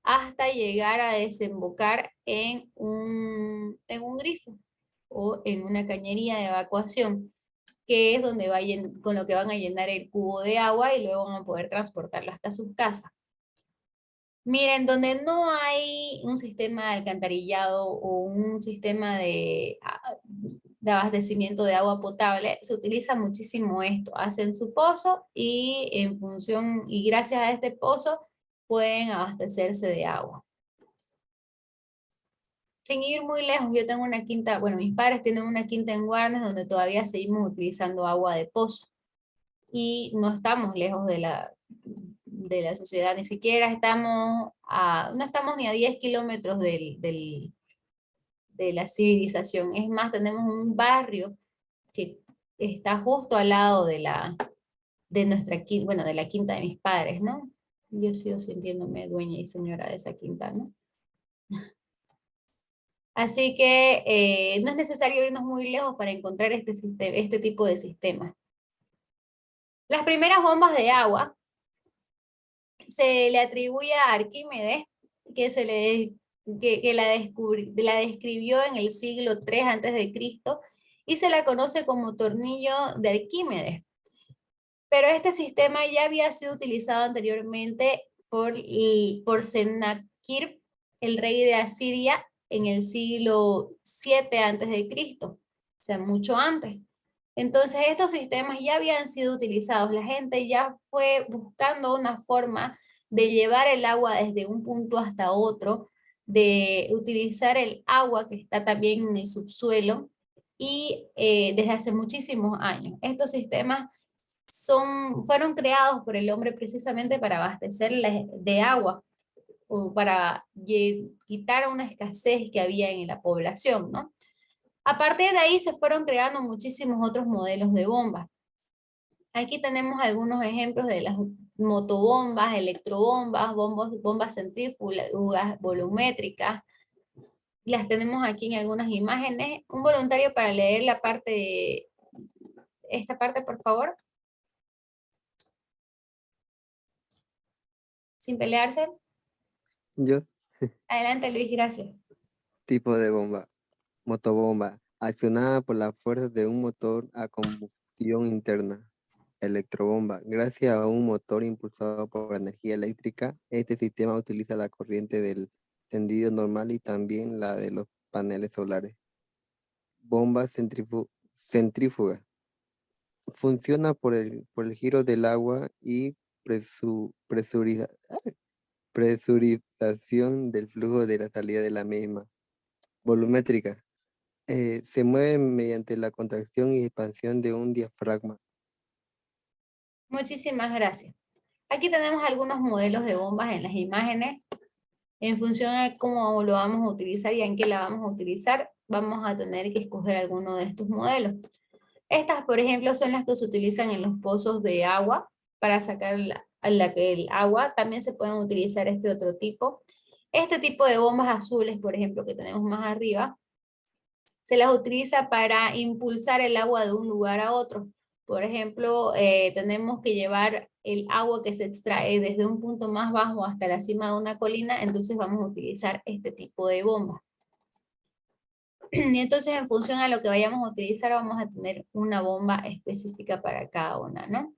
hasta llegar a desembocar en un grifo o en una cañería de evacuación, que es donde con lo que van a llenar el cubo de agua y luego van a poder transportarlo hasta sus casas. Miren, donde no hay un sistema de alcantarillado o un sistema de abastecimiento de agua potable, se utiliza muchísimo esto. Hacen su pozo y gracias a este pozo pueden abastecerse de agua. Sin ir muy lejos, yo tengo una quinta, bueno, mis padres tienen una quinta en Guarnes donde todavía seguimos utilizando agua de pozo. Y no estamos lejos de la sociedad, ni siquiera no estamos ni a 10 kilómetros de la civilización. Es más, tenemos un barrio que está justo al lado de la quinta de mis padres, ¿no? Yo sigo sintiéndome dueña y señora de esa quinta, ¿no? Así que no es necesario irnos muy lejos para encontrar este tipo de sistemas. Las primeras bombas de agua se le atribuye a Arquímedes, que la describió en el siglo III a.C. y se la conoce como tornillo de Arquímedes. Pero este sistema ya había sido utilizado anteriormente por Sennacherib, el rey de Asiria, en el siglo 7 antes de Cristo, o sea, mucho antes. Entonces, estos sistemas ya habían sido utilizados. La gente ya fue buscando una forma de llevar el agua desde un punto hasta otro, de utilizar el agua que está también en el subsuelo y desde hace muchísimos años. Estos sistemas fueron creados por el hombre precisamente para abastecer de agua o para quitar una escasez que había en la población, ¿no? A partir de ahí se fueron creando muchísimos otros modelos de bombas. Aquí tenemos algunos ejemplos de las motobombas, electrobombas, bombas centrífugas, volumétricas. Las tenemos aquí en algunas imágenes. Un voluntario para leer esta parte, por favor. Sin pelearse. Yo, Adelante, Luis, gracias. tipo de bomba. Motobomba, accionada por la fuerza de un motor a combustión interna. Electrobomba, gracias a un motor impulsado por energía eléctrica, este sistema utiliza la corriente del tendido normal y también la de los paneles solares. Bomba centrífuga, funciona por el giro del agua y presurización del flujo de la salida de la misma. Volumétrica, se mueve mediante la contracción y expansión de un diafragma. Muchísimas gracias. Aquí tenemos algunos modelos de bombas en las imágenes. En función de cómo lo vamos a utilizar y en qué la vamos a utilizar, vamos a tener que escoger alguno de estos modelos. Estas, por ejemplo, son las que se utilizan en los pozos de agua para sacar el agua. También se pueden utilizar este otro tipo. Este tipo de bombas azules, por ejemplo, que tenemos más arriba, se las utiliza para impulsar el agua de un lugar a otro. Por ejemplo, tenemos que llevar el agua que se extrae desde un punto más bajo hasta la cima de una colina, entonces vamos a utilizar este tipo de bomba. Y entonces en función a lo que vayamos a utilizar vamos a tener una bomba específica para cada una, ¿no?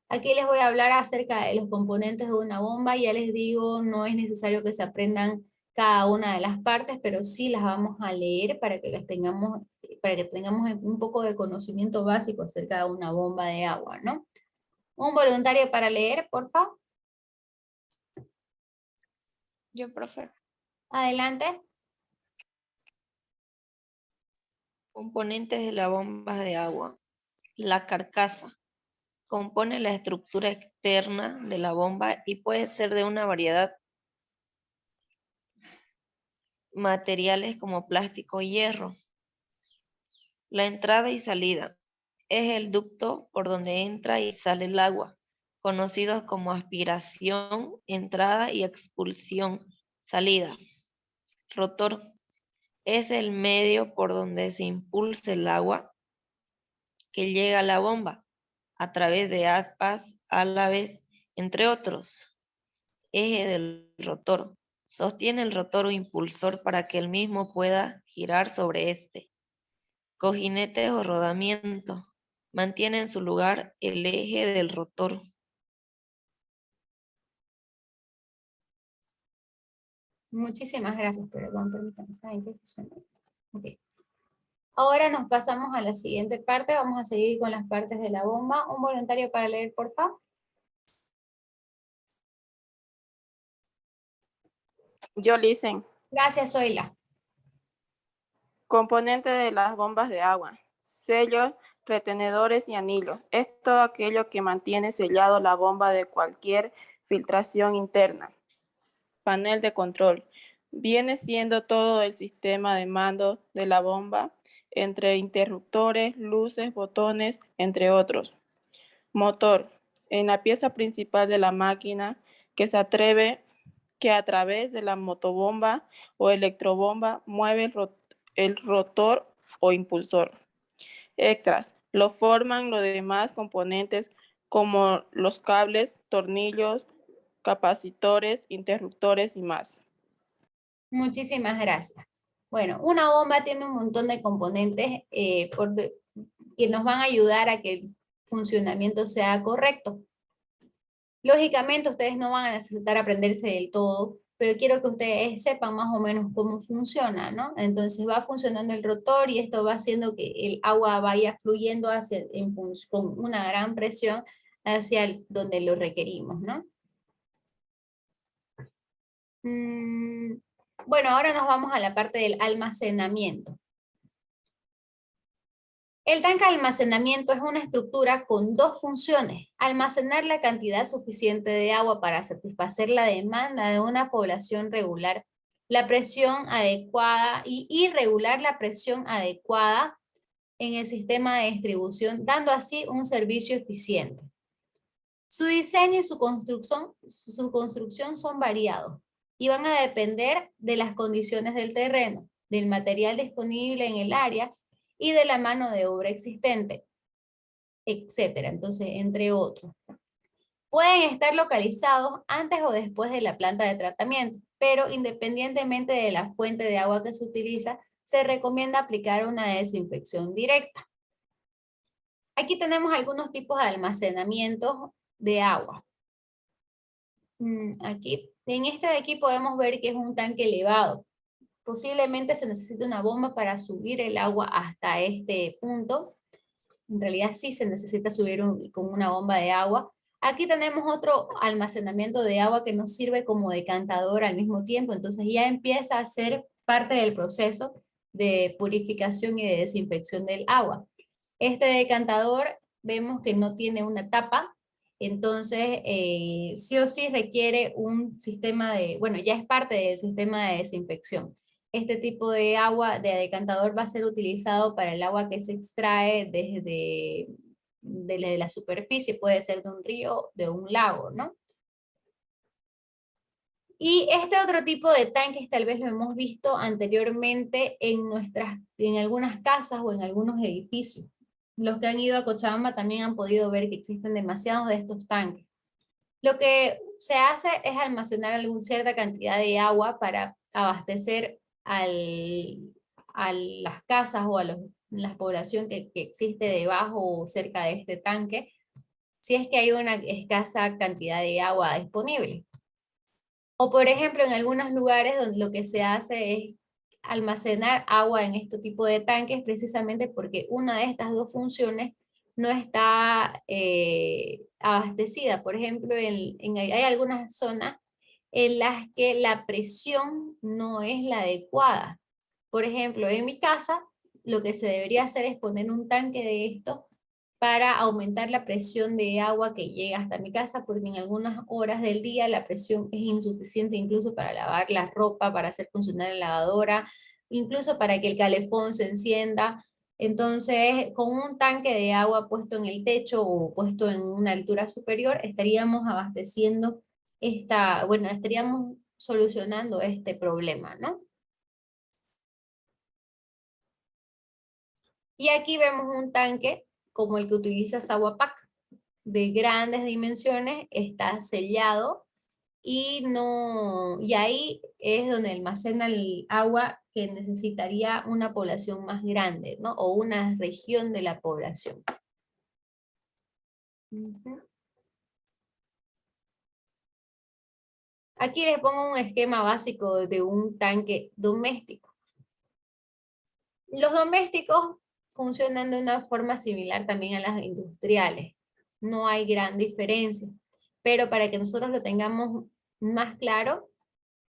Aquí les voy a hablar acerca de los componentes de una bomba. Ya les digo, no es necesario que se aprendan cada una de las partes, pero sí las vamos a leer para que tengamos un poco de conocimiento básico acerca de una bomba de agua, ¿no? Un voluntario para leer, por favor. Yo, profe. Adelante. Componentes de la bomba de agua. La carcasa. Compone la estructura externa de la bomba y puede ser de una variedad de materiales como plástico y hierro. La entrada y salida. Es el ducto por donde entra y sale el agua, conocidos como aspiración, entrada y expulsión, salida. Rotor. Es el medio por donde se impulsa el agua que llega a la bomba a través de aspas, álabes, entre otros. Eje del rotor. Sostiene el rotor o impulsor para que el mismo pueda girar sobre este. Cojinete o rodamiento. Mantiene en su lugar el eje del rotor. Muchísimas gracias, perdón, permítanme. ¿Saben qué? Okay. Ahora nos pasamos a la siguiente parte. Vamos a seguir con las partes de la bomba. Un voluntario para leer, por favor. Yo, Listen. Gracias, Zoila. Componente de las bombas de agua. Sellos, retenedores y anillos. Es todo aquello que mantiene sellado la bomba de cualquier filtración interna. Panel de control. Viene siendo todo el sistema de mando de la bomba, entre interruptores, luces, botones, entre otros. Motor. En la pieza principal de la máquina que a través de la motobomba o electrobomba mueve el rotor o impulsor. Extras. Lo forman los demás componentes como los cables, tornillos, capacitores, interruptores y más. Muchísimas gracias. Bueno, una bomba tiene un montón de componentes que nos van a ayudar a que el funcionamiento sea correcto. Lógicamente, ustedes no van a necesitar aprenderse del todo pero quiero que ustedes sepan más o menos cómo funciona, ¿no? Entonces va funcionando el rotor y esto va haciendo que el agua vaya fluyendo hacia, con una gran presión hacia donde lo requerimos, ¿no? Bueno, ahora nos vamos a la parte del almacenamiento. El tanque de almacenamiento es una estructura con dos funciones: almacenar la cantidad suficiente de agua para satisfacer la demanda de una población regular, la presión adecuada y regular la presión adecuada en el sistema de distribución, dando así un servicio eficiente. Su diseño y su construcción son variados y van a depender de las condiciones del terreno, del material disponible en el área y de la mano de obra existente, etcétera. Entonces, entre otros. Pueden estar localizados antes o después de la planta de tratamiento, pero independientemente de la fuente de agua que se utiliza, se recomienda aplicar una desinfección directa. Aquí tenemos algunos tipos de almacenamiento de agua. Aquí, en este de aquí podemos ver que es un tanque elevado. Posiblemente se necesite una bomba para subir el agua hasta este punto. En realidad sí se necesita subir con una bomba de agua. Aquí tenemos otro almacenamiento de agua que nos sirve como decantador al mismo tiempo. Entonces ya empieza a ser parte del proceso de purificación y de desinfección del agua. Este decantador vemos que no tiene una tapa. Entonces, sí o sí requiere un sistema de, bueno, ya es parte del sistema de desinfección. Este tipo de agua de decantador va a ser utilizado para el agua que se extrae desde de la superficie, puede ser de un río, de un lago, ¿no? Y este otro tipo de tanques tal vez lo hemos visto anteriormente en algunas casas o en algunos edificios. Los que han ido a Cochabamba también han podido ver que existen demasiados de estos tanques. Lo que se hace es almacenar cierta cantidad de agua para abastecer a las casas o a la población que existe debajo o cerca de este tanque, si es que hay una escasa cantidad de agua disponible. O por ejemplo, en algunos lugares donde lo que se hace es almacenar agua en este tipo de tanques precisamente porque una de estas dos funciones no está abastecida. Por ejemplo, hay algunas zonas en las que la presión no es la adecuada. Por ejemplo, en mi casa, lo que se debería hacer es poner un tanque de esto para aumentar la presión de agua que llega hasta mi casa, porque en algunas horas del día la presión es insuficiente incluso para lavar la ropa, para hacer funcionar la lavadora, incluso para que el calefón se encienda. Entonces, con un tanque de agua puesto en el techo o puesto en una altura superior, estaríamos abasteciendo estaríamos solucionando este problema, ¿no? Y aquí vemos un tanque como el que utiliza Saguapac, de grandes dimensiones, está sellado y ahí es donde almacena el agua que necesitaría una población más grande, ¿no? O una región de la población. Aquí les pongo un esquema básico de un tanque doméstico. Los domésticos funcionan de una forma similar también a las industriales. No hay gran diferencia. Pero para que nosotros lo tengamos más claro,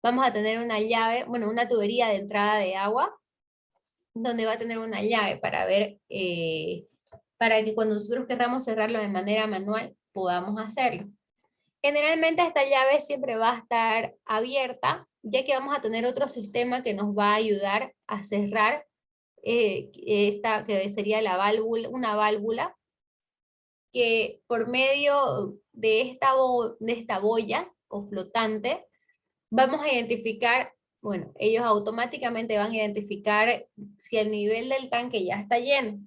vamos a tener una llave, bueno, una tubería de entrada de agua, donde va a tener una llave para ver, para que cuando nosotros querramos cerrarlo de manera manual, podamos hacerlo. Generalmente esta llave siempre va a estar abierta, ya que vamos a tener otro sistema que nos va a ayudar a cerrar esta, que sería la válvula, una válvula, que por medio de esta boya o flotante, vamos a identificar, bueno, ellos automáticamente van a identificar si el nivel del tanque ya está lleno.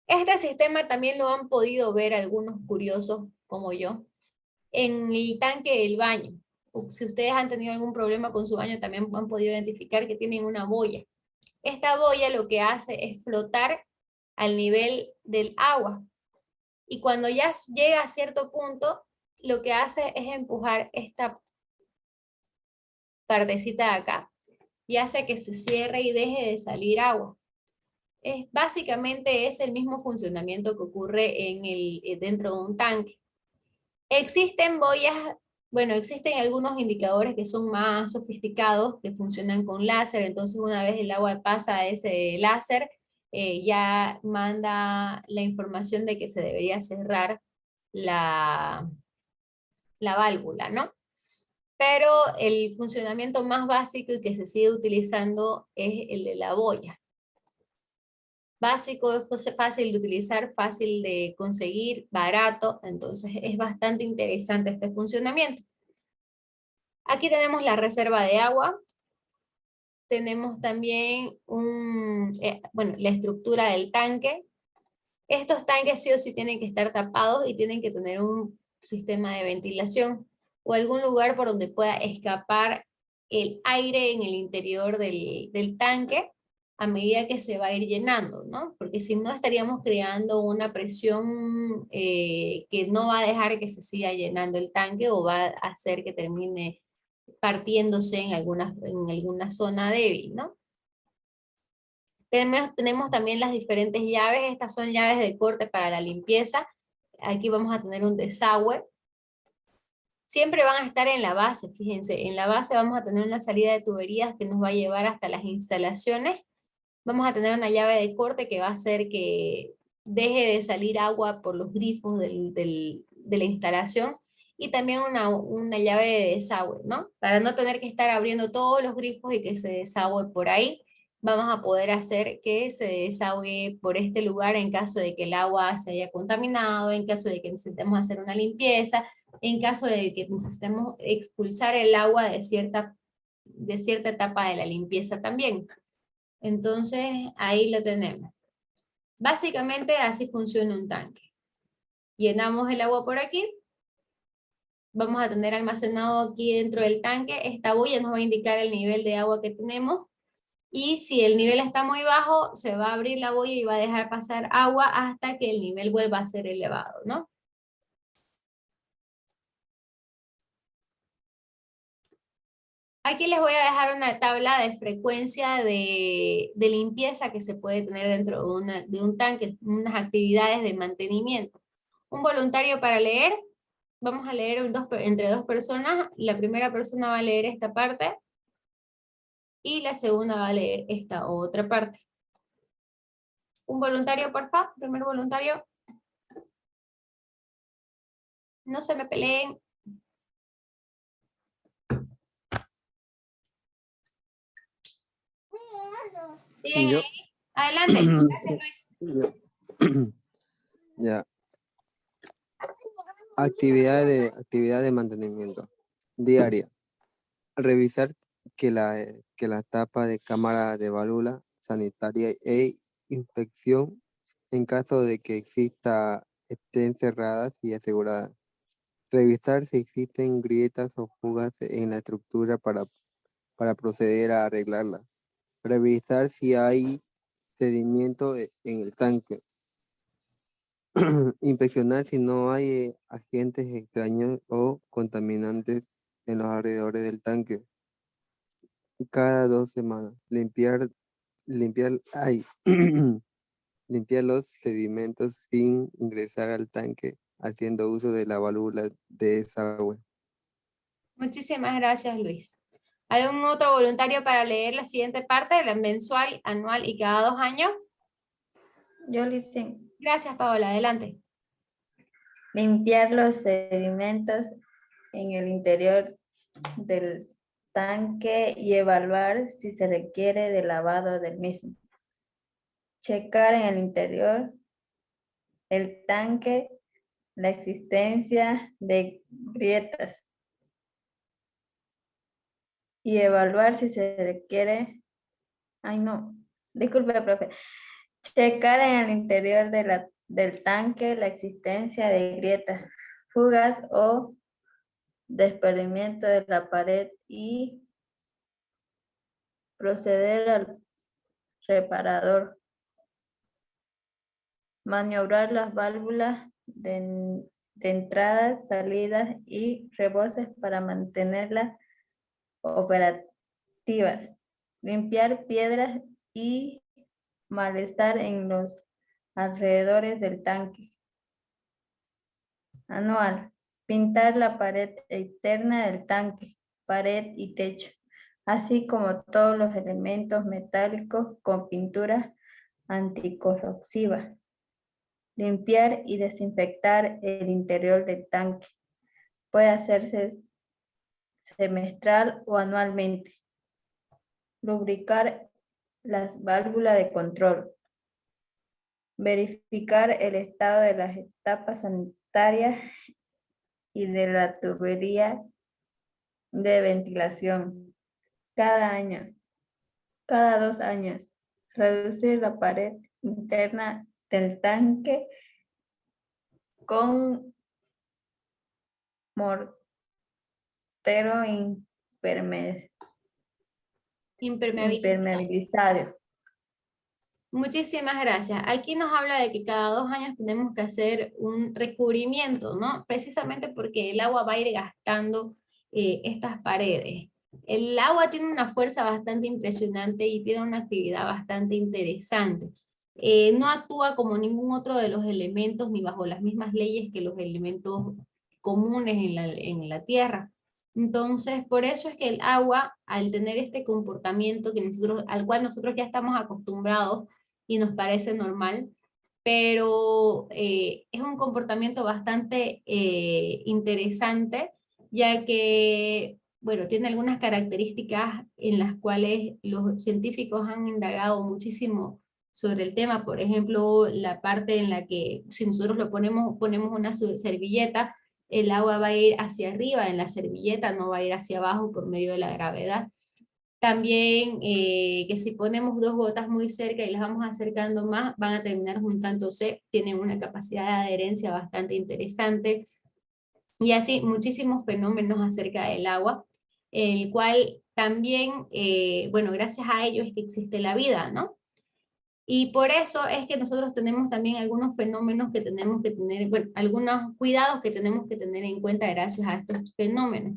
Este sistema también lo han podido ver algunos curiosos como yo en el tanque del baño. Si ustedes han tenido algún problema con su baño, también han podido identificar que tienen una boya. Esta boya lo que hace es flotar al nivel del agua. Y cuando ya llega a cierto punto, lo que hace es empujar partecita de acá y hace que se cierre y deje de salir agua. Básicamente es el mismo funcionamiento que ocurre dentro de un tanque. Existen boyas, bueno, existen algunos indicadores que son más sofisticados, que funcionan con láser, entonces una vez el agua pasa a ese láser, ya manda la información de que se debería cerrar la válvula, ¿no? Pero el funcionamiento más básico y que se sigue utilizando es el de la boya. Básico, es fácil de utilizar, fácil de conseguir, barato, entonces es bastante interesante este funcionamiento. Aquí tenemos la reserva de agua, tenemos también la estructura del tanque. Estos tanques sí o sí tienen que estar tapados y tienen que tener un sistema de ventilación o algún lugar por donde pueda escapar el aire en el interior del tanque a medida que se va a ir llenando, ¿no? Porque si no estaríamos creando una presión que no va a dejar que se siga llenando el tanque o va a hacer que termine partiéndose en alguna zona débil, ¿no? Tenemos también las diferentes llaves. Estas son llaves de corte para la limpieza. Aquí vamos a tener un desagüe. Siempre van a estar en la base, fíjense. En la base vamos a tener una salida de tuberías que nos va a llevar hasta las instalaciones. Vamos a tener una llave de corte que va a hacer que deje de salir agua por los grifos de la instalación. Y también una llave de desagüe, ¿no? Para no tener que estar abriendo todos los grifos y que se desagüe por ahí, vamos a poder hacer que se desagüe por este lugar en caso de que el agua se haya contaminado, en caso de que necesitemos hacer una limpieza, en caso de que necesitemos expulsar el agua de cierta etapa de la limpieza también. Entonces, ahí lo tenemos. Básicamente, así funciona un tanque. Llenamos el agua por aquí. Vamos a tener almacenado aquí dentro del tanque. Esta boya nos va a indicar el nivel de agua que tenemos. Y si el nivel está muy bajo, se va a abrir la boya y va a dejar pasar agua hasta que el nivel vuelva a ser elevado, ¿no? Aquí les voy a dejar una tabla de frecuencia de limpieza que se puede tener dentro de un tanque, unas actividades de mantenimiento. Un voluntario para leer, vamos a leer entre dos personas, la primera persona va a leer esta parte y la segunda va a leer esta otra parte. Un voluntario, por favor, primer voluntario. No se me peleen. Bien, Yo. adelante. Gracias, Luis. Ya. Actividad de mantenimiento diaria. Revisar que la tapa de cámara de válvula sanitaria e inspección en caso de que estén cerradas y aseguradas. Revisar si existen grietas o fugas en la estructura para proceder a arreglarla. Revisar si hay sedimento en el tanque. Inspeccionar si no hay agentes extraños o contaminantes en los alrededores del tanque. Cada 2 semanas. Limpiar los sedimentos sin ingresar al tanque, haciendo uso de la válvula de desagüe. Muchísimas gracias, Luis. ¿Algún otro voluntario para leer la siguiente parte, la mensual, anual y cada 2 años? Yo hice. Gracias, Paola. Adelante. Limpiar los sedimentos en el interior del tanque y evaluar si se requiere de lavado del mismo. Checar en el interior del tanque la existencia de grietas y evaluar si se requiere. Ay, no. Disculpe, profe. Checar en el interior del tanque la existencia de grietas, fugas o desprendimiento de la pared y proceder al reparador. Maniobrar las válvulas de entradas, salidas y reboces para mantenerlas operativas. Limpiar piedras y malestar en los alrededores del tanque. Anual. Pintar la pared externa del tanque, pared y techo, así como todos los elementos metálicos con pintura anticorrosiva. Limpiar y desinfectar el interior del tanque. Puede hacerse semestral o anualmente. Lubricar las válvulas de control. Verificar el estado de las etapas sanitarias y de la tubería de ventilación. Cada año, cada 2 años, reducir la pared interna del tanque con mortero impermeabilizado. Muchísimas gracias. Aquí nos habla de que cada 2 años tenemos que hacer un recubrimiento, ¿no? Precisamente porque el agua va a ir gastando estas paredes. El agua tiene una fuerza bastante impresionante y tiene una actividad bastante interesante. No actúa como ningún otro de los elementos ni bajo las mismas leyes que los elementos comunes en la tierra. Entonces, por eso es que el agua, al tener este comportamiento al cual nosotros ya estamos acostumbrados y nos parece normal, pero es un comportamiento bastante interesante, ya que, bueno, tiene algunas características en las cuales los científicos han indagado muchísimo sobre el tema. Por ejemplo, la parte en la que si nosotros ponemos una servilleta, el agua va a ir hacia arriba en la servilleta, no va a ir hacia abajo por medio de la gravedad. También que si ponemos 2 gotas muy cerca y las vamos acercando más, van a terminar juntándose, tienen una capacidad de adherencia bastante interesante. Y así muchísimos fenómenos acerca del agua, el cual también, bueno, gracias a ello es que existe la vida, ¿no? Y por eso es que nosotros tenemos también algunos fenómenos que tenemos que tener, bueno, algunos cuidados que tenemos que tener en cuenta gracias a estos fenómenos.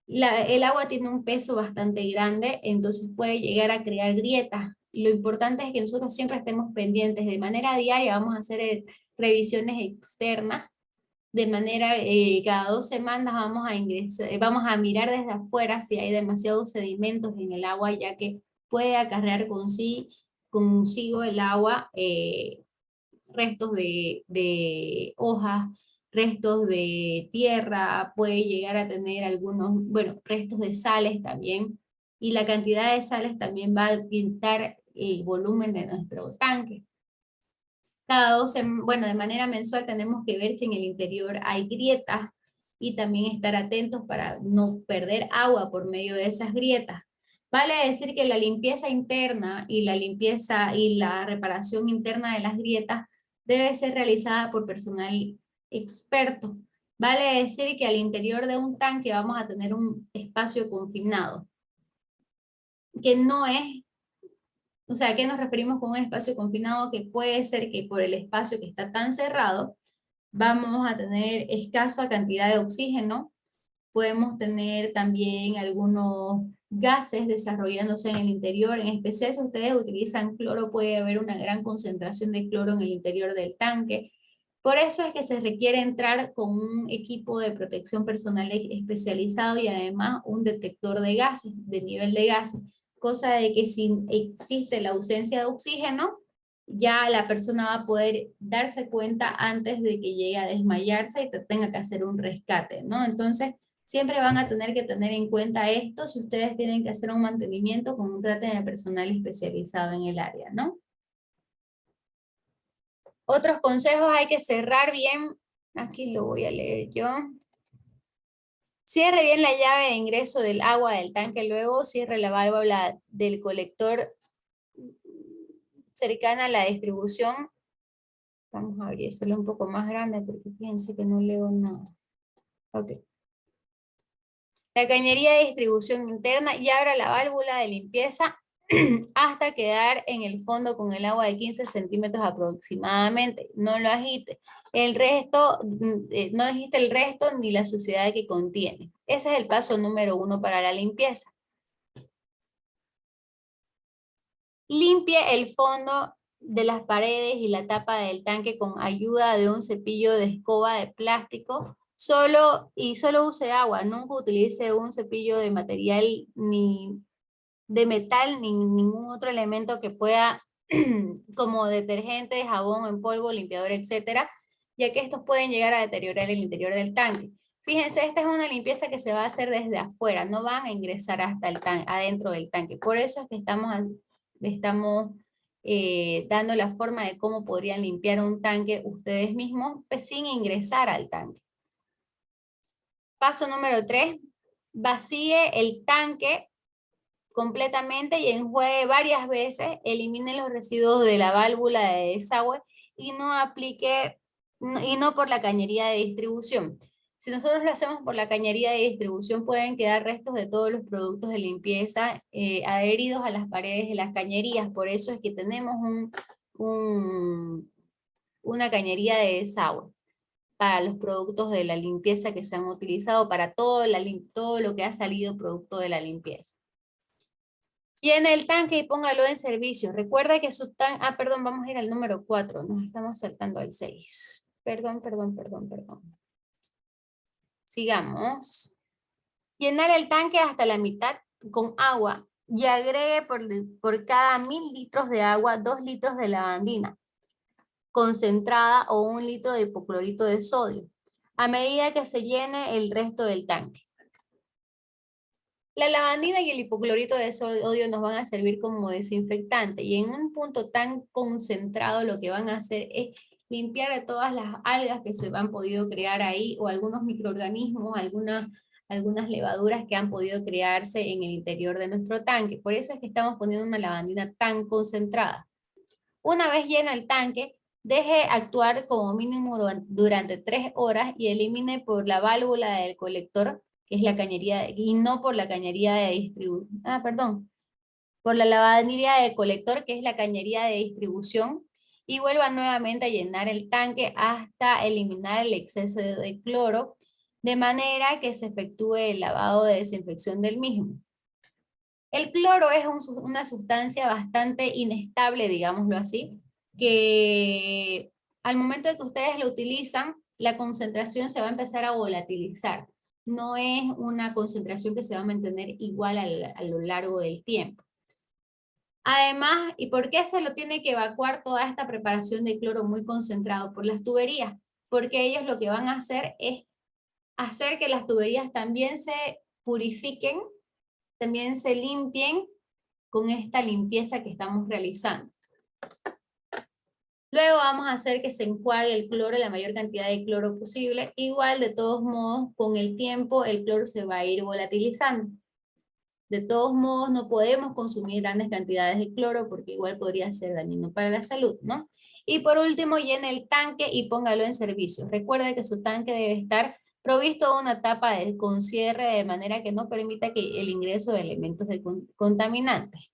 El agua tiene un peso bastante grande, entonces puede llegar a crear grietas. Lo importante es que nosotros siempre estemos pendientes. De manera diaria vamos a hacer revisiones externas. De manera, cada 2 semanas vamos a mirar desde afuera si hay demasiados sedimentos en el agua, ya que puede acarrear consigo el agua restos de hojas, restos de tierra, puede llegar a tener algunos, bueno, restos de sales también, y la cantidad de sales también va a aumentar el volumen de nuestro tanque. Bueno, de manera mensual tenemos que ver si en el interior hay grietas y también estar atentos para no perder agua por medio de esas grietas. Vale decir que la limpieza interna y la limpieza y la reparación interna de las grietas debe ser realizada por personal experto. Vale decir que al interior de un tanque vamos a tener un espacio confinado, que no es, o sea, ¿a qué nos referimos con un espacio confinado? Que puede ser que por el espacio que está tan cerrado, vamos a tener escasa cantidad de oxígeno, podemos tener también algunos gases desarrollándose en el interior, en especial si ustedes utilizan cloro, puede haber una gran concentración de cloro en el interior del tanque. Por eso es que se requiere entrar con un equipo de protección personal especializado y además un detector de gases, de nivel de gases, cosa de que si existe la ausencia de oxígeno, ya la persona va a poder darse cuenta antes de que llegue a desmayarse y tenga que hacer un rescate, ¿no? Entonces, siempre van a tener que tener en cuenta esto si ustedes tienen que hacer un mantenimiento con un trate de personal especializado en el área, ¿no? Otros consejos: hay que cerrar bien, aquí lo voy a leer yo. Cierre bien la llave de ingreso del agua del tanque, luego cierre la válvula del colector cercana a la distribución. Vamos a abrirlo un poco más grande porque fíjense que no leo nada. Ok. La cañería de distribución interna y abra la válvula de limpieza hasta quedar en el fondo con el agua de 15 centímetros aproximadamente. No lo agite. El resto, no agite el resto ni la suciedad que contiene. Ese es el paso número 1 para la limpieza. Limpie el fondo de las paredes y la tapa del tanque con ayuda de un cepillo de escoba de plástico. Solo use agua. Nunca utilice un cepillo de material ni de metal ni ningún otro elemento que pueda, como detergente, jabón en polvo, limpiador, etcétera, ya que estos pueden llegar a deteriorar el interior del tanque. Fíjense, esta es una limpieza que se va a hacer desde afuera, no van a ingresar hasta el tanque, adentro del tanque. Por eso es que estamos dando la forma de cómo podrían limpiar un tanque ustedes mismos, pues, sin ingresar al tanque. Paso número 3, vacíe el tanque completamente y enjuague varias veces, elimine los residuos de la válvula de desagüe y no por la cañería de distribución. Si nosotros lo hacemos por la cañería de distribución, pueden quedar restos de todos los productos de limpieza adheridos a las paredes de las cañerías. Por eso es que tenemos una cañería de desagüe para los productos de la limpieza que se han utilizado, para todo lo que ha salido producto de la limpieza. Llene el tanque y póngalo en servicio. Recuerda que su tanque... perdón, vamos a ir al número 4. Nos estamos saltando al 6. Perdón. Sigamos. Llenar el tanque hasta la mitad con agua y agregue por cada 1000 litros de agua 2 litros de lavandina concentrada o 1 litro de hipoclorito de sodio, a medida que se llene el resto del tanque. La lavandina y el hipoclorito de sodio nos van a servir como desinfectante y en un punto tan concentrado lo que van a hacer es limpiar de todas las algas que se han podido crear ahí o algunos microorganismos, algunas levaduras que han podido crearse en el interior de nuestro tanque. Por eso es que estamos poniendo una lavandina tan concentrada. Una vez lleno el tanque, deje actuar como mínimo durante 3 horas y elimine por la válvula del colector, que es la cañería, y no por la cañería de distribución, por la lavandina de colector, que es la cañería de distribución, y vuelva nuevamente a llenar el tanque hasta eliminar el exceso de cloro, de manera que se efectúe el lavado de desinfección del mismo. El cloro es una sustancia bastante inestable, digámoslo así, que al momento de que ustedes lo utilizan, la concentración se va a empezar a volatilizar. No es una concentración que se va a mantener igual a lo largo del tiempo. Además, ¿y por qué se lo tiene que evacuar toda esta preparación de cloro muy concentrado? Por las tuberías, porque ellos lo que van a hacer es hacer que las tuberías también se purifiquen, también se limpien con esta limpieza que estamos realizando. Luego vamos a hacer que se enjuague el cloro, la mayor cantidad de cloro posible. Igual, de todos modos, con el tiempo el cloro se va a ir volatilizando. De todos modos, no podemos consumir grandes cantidades de cloro porque igual podría ser dañino para la salud, ¿no? Y por último, llene el tanque y póngalo en servicio. Recuerde que su tanque debe estar provisto de una tapa con cierre de manera que no permita que el ingreso de elementos contaminantes.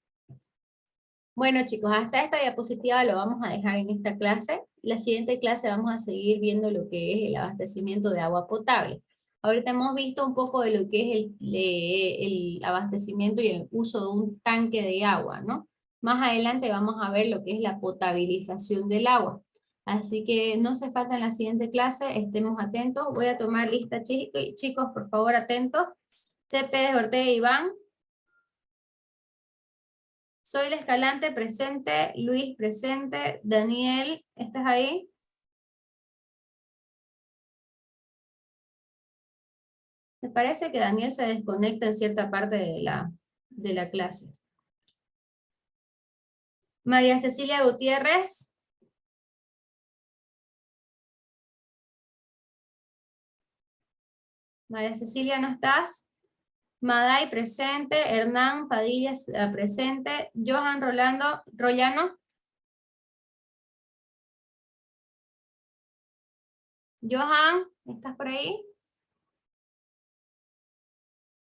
Bueno, chicos, hasta esta diapositiva lo vamos a dejar en esta clase. La siguiente clase vamos a seguir viendo lo que es el abastecimiento de agua potable. Ahorita hemos visto un poco de lo que es el abastecimiento y el uso de un tanque de agua, ¿no? Más adelante vamos a ver lo que es la potabilización del agua. Así que no se falta en la siguiente clase, estemos atentos. Voy a tomar lista, chicos, por favor, atentos. Céspedes, Ortega, Iván. Zoila Escalante, presente. Luis, presente. Daniel, ¿estás ahí? Me parece que Daniel se desconecta en cierta parte de la clase. María Cecilia Gutiérrez. María Cecilia, ¿no estás? Maday, presente. Hernán Padilla, presente. Johan Rollano. Johan, ¿estás por ahí?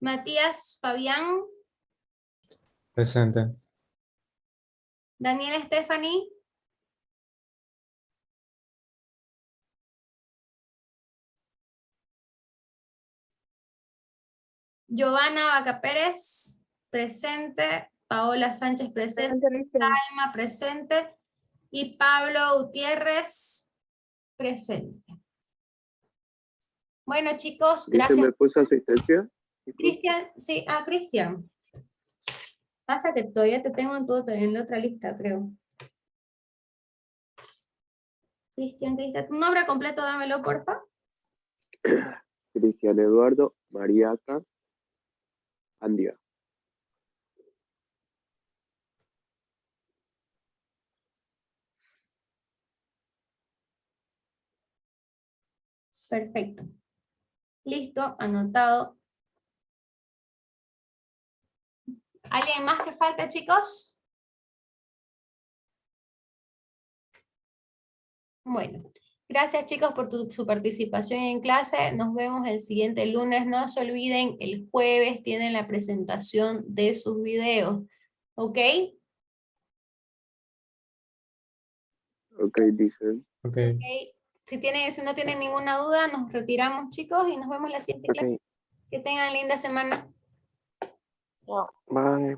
Matías Fabián. Presente. Daniela Stephanie. Giovanna Vaca Pérez, presente. Paola Sánchez, presente. Alma, presente. Y Pablo Gutiérrez, presente. Bueno, chicos, ¿Quién gracias. me puso asistencia? Cristian, sí, Cristian. Pasa que todavía te tengo en la otra lista, creo. Cristian, tu nombre completo, dámelo, porfa. Cristian Eduardo Mariaca Andia. Perfecto. Listo, anotado. ¿Alguien más que falta, chicos? Bueno, gracias chicos por su participación en clase. Nos vemos el siguiente lunes. No se olviden, el jueves tienen la presentación de sus videos. ¿Ok? Ok, dicen. Ok. Si no tienen ninguna duda, nos retiramos, chicos, y nos vemos la siguiente clase. Que tengan linda semana. Bye.